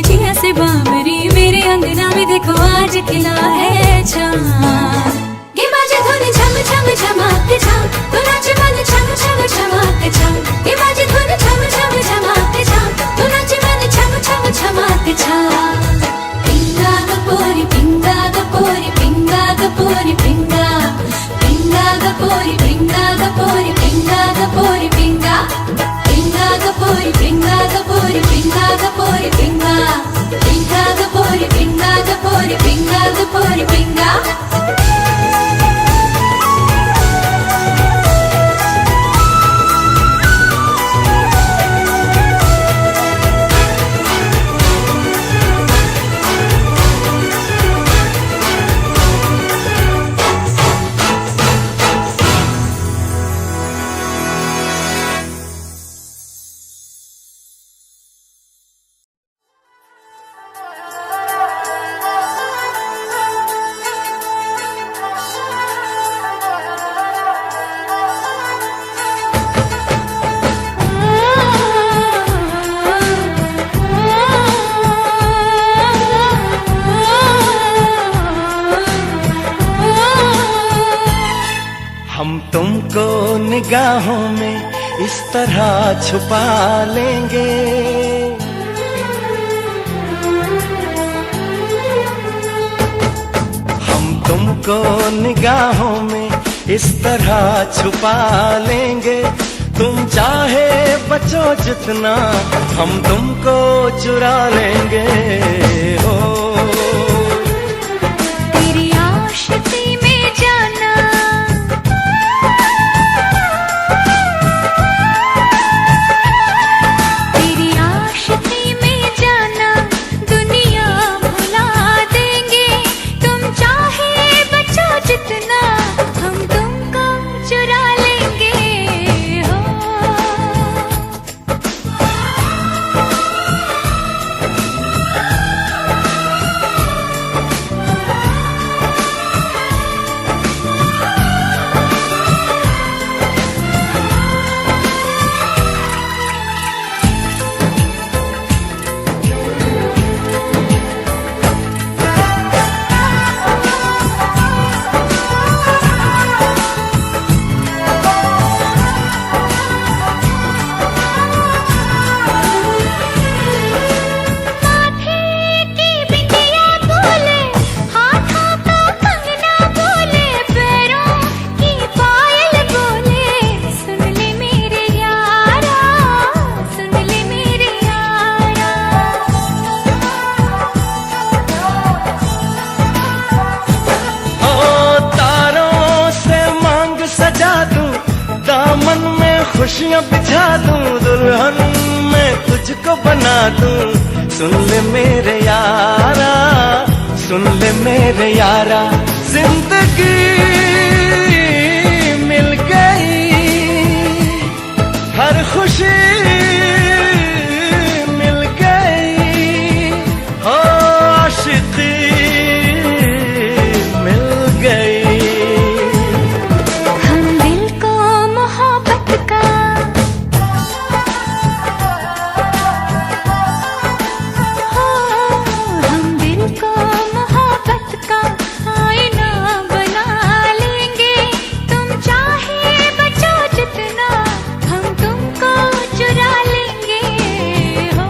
जिया से बाबरी मेरे अंगना में देखो आज खिला है चांद ये बाजे धुन झम झम झमाते छाम तो नाचे मन छम छम झमाते छाम ये बाजे धुन झम झम झमाते छाम तो नाचे मन छम छम झमाते छाम पिंगा गपोरी पिंगा गपोरी पिंगा गपोरी पिंगा पिंगा गपोरी पिंगा गपोरी पिंगा गपोरी पिंगा पिंगा गपोरी पिंगा गपोरी पिंगा गपोरी पिंगा पिंगा गपोरी पिंगा गपोरी पिंगा गपोरी पिंगा हम तुमको निगाहों में इस तरह छुपा लेंगे हम तुमको निगाहों में इस तरह छुपा लेंगे तुम चाहे बचो जितना हम तुमको चुरा लेंगे हो तेरी आशिकी में जाना तेरी आशिकी में जाना दुनिया भुला देंगे तुम चाहे बचो जितना हम तुमको चुरा लेंगे हो खुशियाँ बिछा दूं दुल्हन मैं तुझको बना दूं सुन ले मेरे यारा सुन ले मेरे यारा जिंदगी मिल गई हर खुशी मिल गई हो आशिकी मिल गई हम दिल को मोहब्बत का हो हम दिल को मोहब्बत का आईना बना लेंगे तुम चाहे बचो जितना हम तुमको चुरा लेंगे हो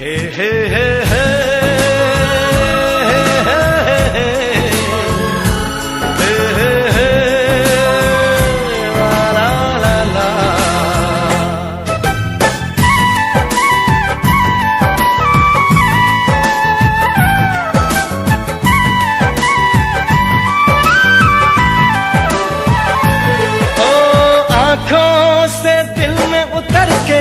हे हे हे हे आँखों से दिल में उतर के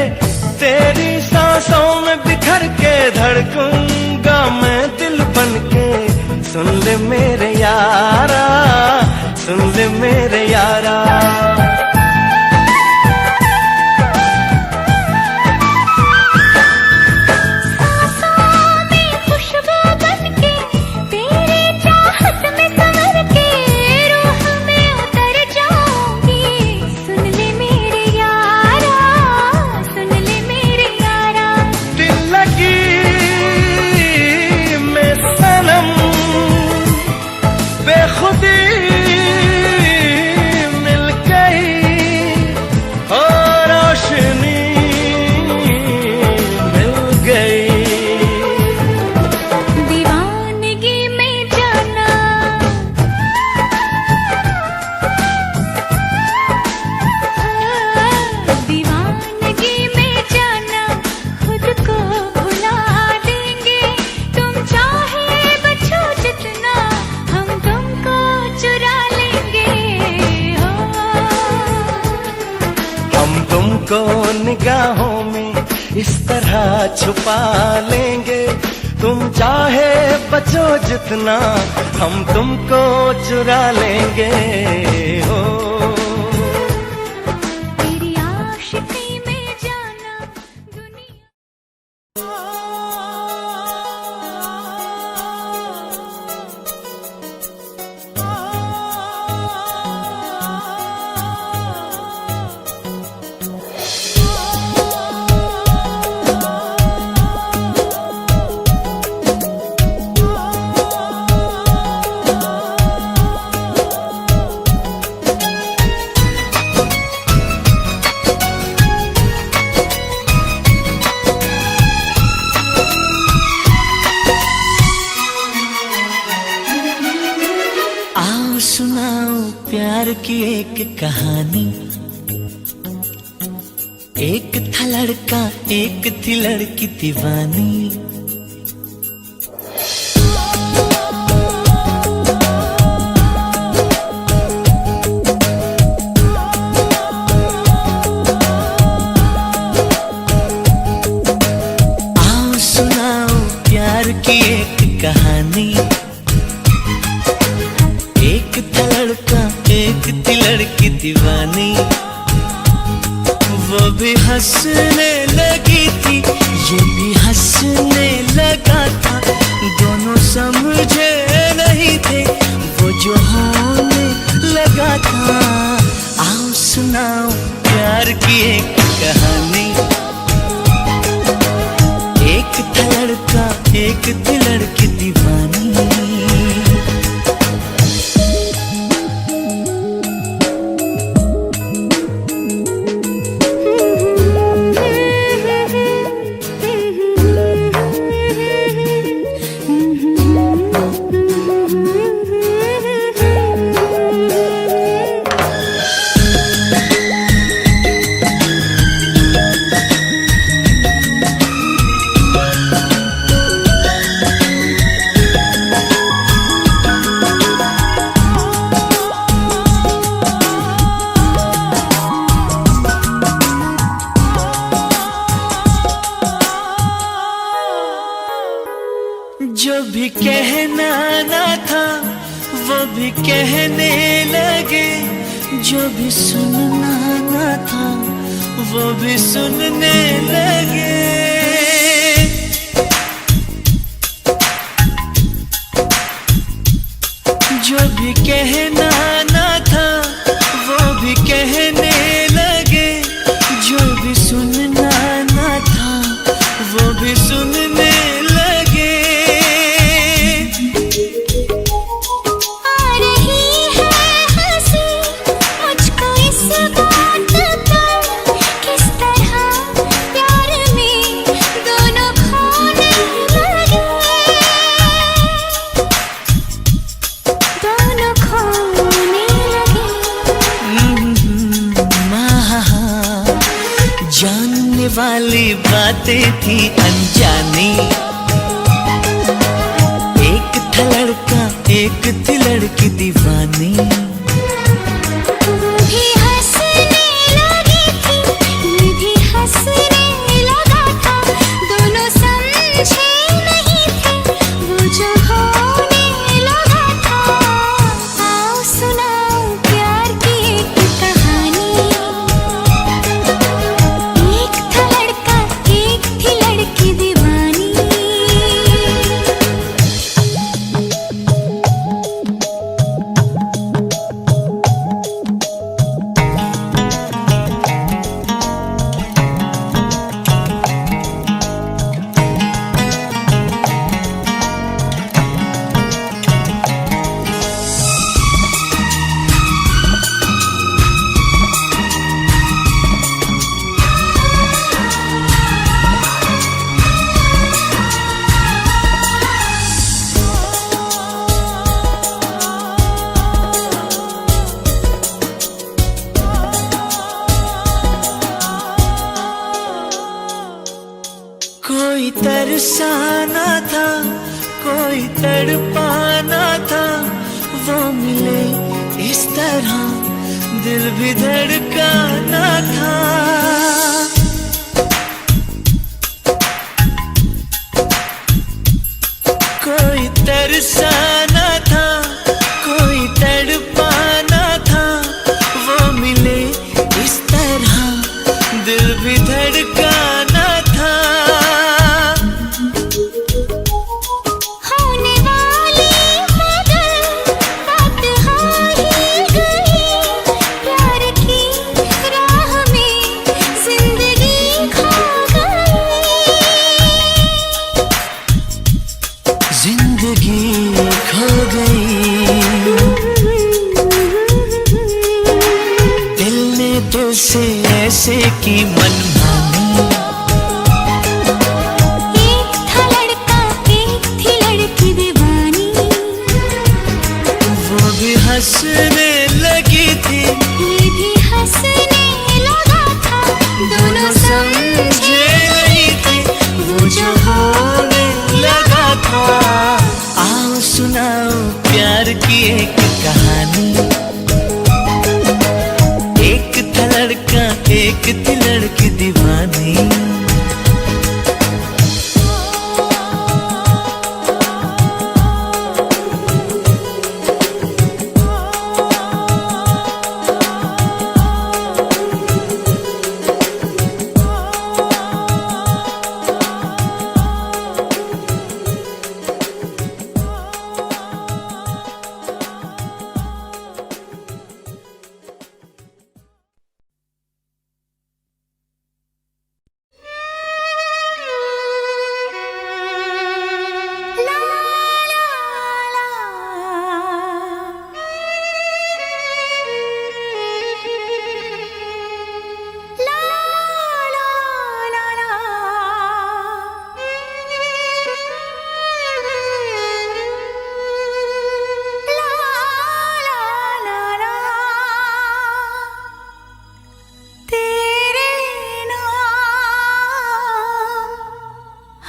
तेरी सांसों में बिखर के धड़कूंगा मैं दिल बन के सुन ले मेरे यारा सुन ले मेरे यारा खुशबू बनके तेरी चाहत में संवर के रूह में उतर जाऊंगी सुन ले मेरे यारा सुन ले मेरे यारा दिल लगी निगाहों में इस तरह छुपा लेंगे। तुम चाहे बचो जितना, हम तुमको चुरा लेंगे। हो तेरी आशिकी में जाना दुनिया। आओ सुनाओ प्यार की एक कहानी। एक था लड़का, एक थी लड़की दीवानी। आओ सुनाओ प्यार की एक कहानी। एक था लड़का, एक थी लड़की दीवानी। वो भी हंसने लगी थी, ये भी हंसने लगा था। दोनों समझे नहीं थे, वो जो होने लगा था। आओ सुनाओ प्यार की एक कहानी। एक था लड़का, एक थी लड़की दीवानी। जो भी कहना ना था वो भी कहने लगे। जो भी सुनना ना था वो भी सुनने लगे। जो भी कहना ना था वो भी कहने लगे। जो भी सुनना ना था वो भी सुनने लगे। आ रही है हंसी मुझको इस बात पर, किस तरह प्यार में दोनों खोने लगे। दोनों खोने लगे। जानने वाली बातें थी अनजानी। एक था लड़का, एक थी लड़की दीवानी। वो भी हंसने लगी थी, ये भी हंसने लगा था। दोनों समझे नहीं थे, वो जो होने लगा था। आओ सुनाओ प्यार की एक कहानी। एक था लड़का, एक थी लड़की दीवानी। कोई तरसाना था, कोई तड़पाना था। वो मिले इस तरह दिल भी धड़काना था। तरसाना था, कोई तड़पाना था, वो मिले इस तरह दिल भी धड़काना था। होने वाली मगर बात हो ही गई, प्यार की राह में जिंदगी खो गई, जिंदगी खो गई। दिल ने दिल से ऐसे की मनमानी, एक था लड़का एक थी लड़की दीवानी, वो भी हंसने लगी थी, ये भी हंसने लगा था, दोनों समझे नहीं थे वो जो होने लगा था। आओ सुनाओ प्यार की एक कहानी, एक था लड़का एक थी लड़की दीवानी। ला ला ला, ला ला ला ला, ला ला ला, तेरे नाम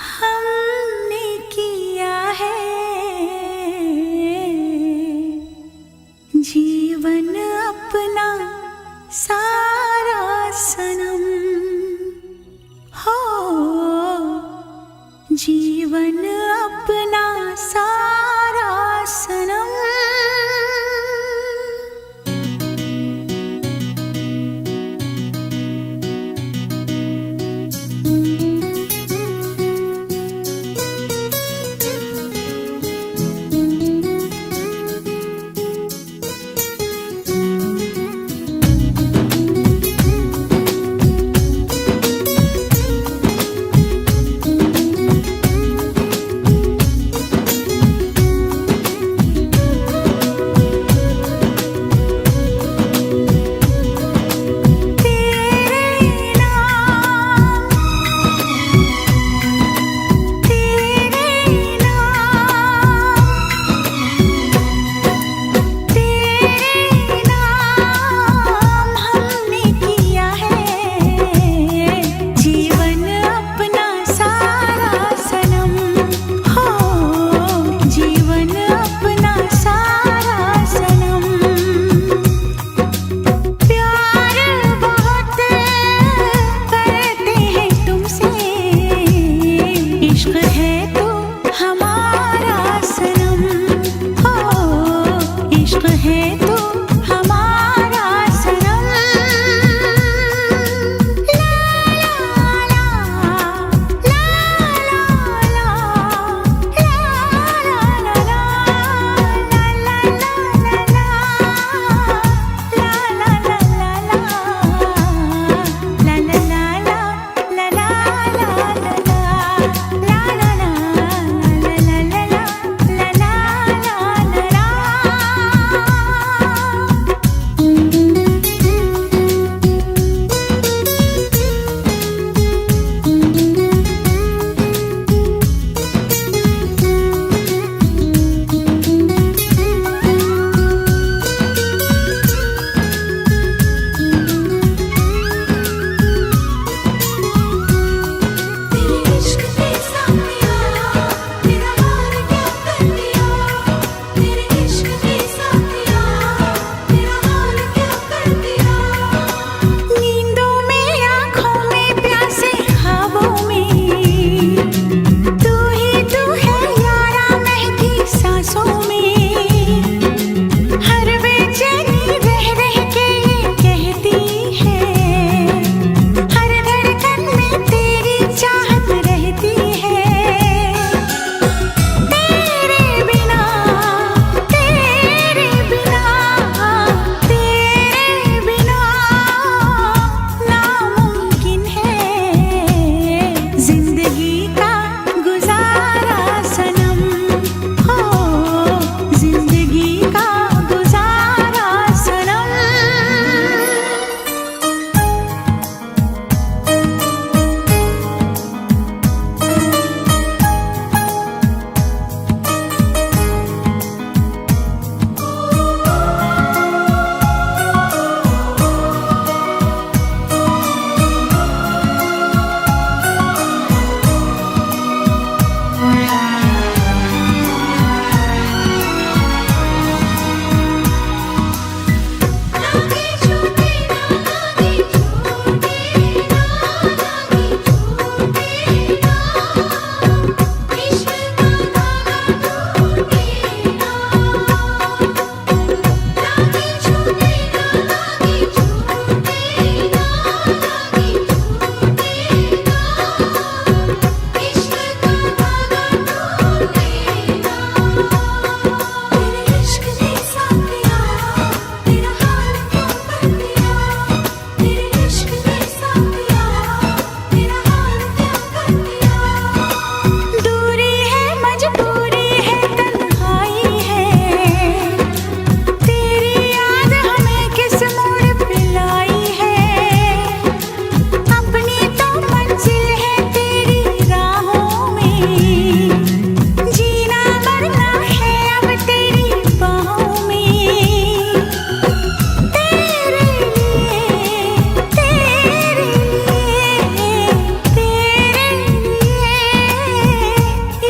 हमने किया है जीवन अपना सारा सनम, हो जीवन अपना सारा सनम।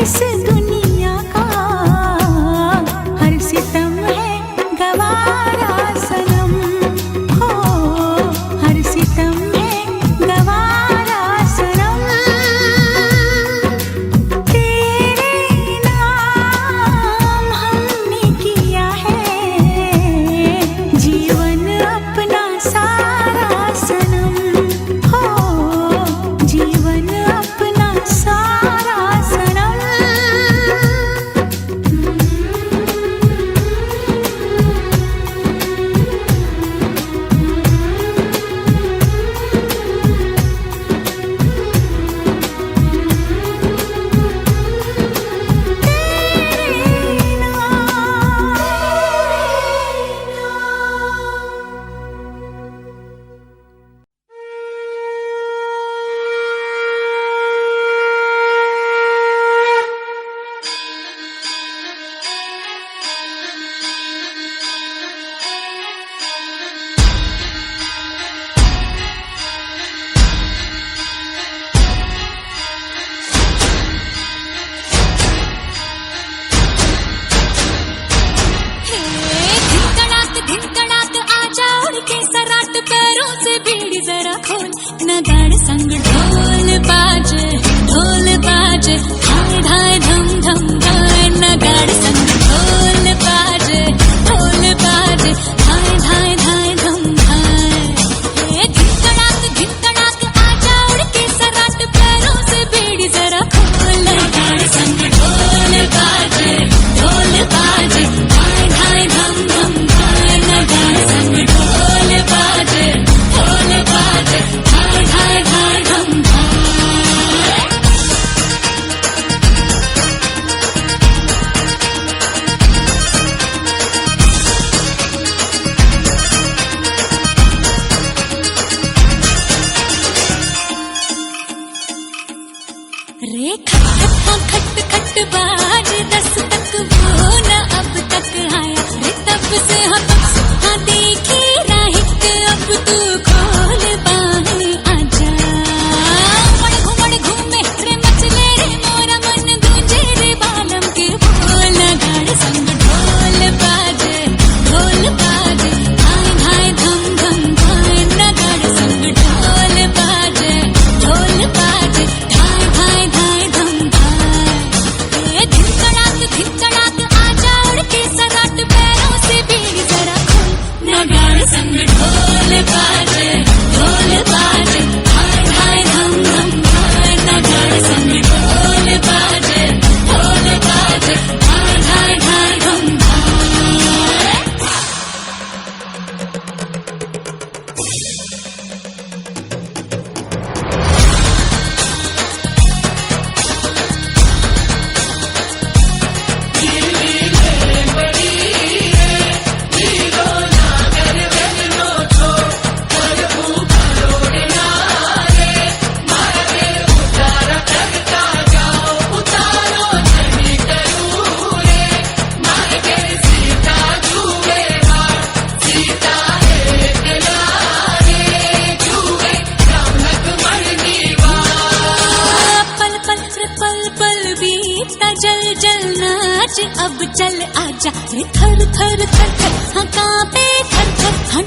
इस दुनिया का हर सितम है गवारा सनम हो, हर सितम है गवारा सनम। तेरे नाम हमने किया है जीवन अपना सारा सनम हो, जीवन अपना सारा सनम। धिड़कड़ाक आजा उड़ के सराट पैरों से बीड़ी जरा खोल, नगाड़ संग ढोल बाजे धाय धाय धम धम धाय, नगाड़ संग ढोल बाजे धाय धाय धाय धम धाय। धिड़कड़ाक आजा उड़ के सराट पैरों से बीड़ी जरा खोल, नगाड़ संग ढोल बाजे धाय धाय धम धम धाय, नगाड़ संग ढोल बाजे धाय धाय धाय धम धाय। रे खट खट बाज दस तक वो न अब तक आया रे, तब से हाँ देखी राहित अब तू खोल बाहें आजा। घुमड़ घूमे रे मचले रे मोरा मन गूंजे रे बालम के बोल, नगाड़ संग ढोल बाजे धाय धाय धम धम धाय, नगाड़ संग ढोल बाजे धाय धाय धाय धम धाय। धिड़कड़ाक आजा उड़ के सराट पैरों से बीड़ी जरा खोल, नगाड़ संग ढोल बाजे धाय धाय धम धम धाय, नगाड़ संग ढोल बाजे धाय धाय धाय धम धाय। जल नाच अब चल आजा रे, थर थर थर थर हाँ कांपे थर थर हाँ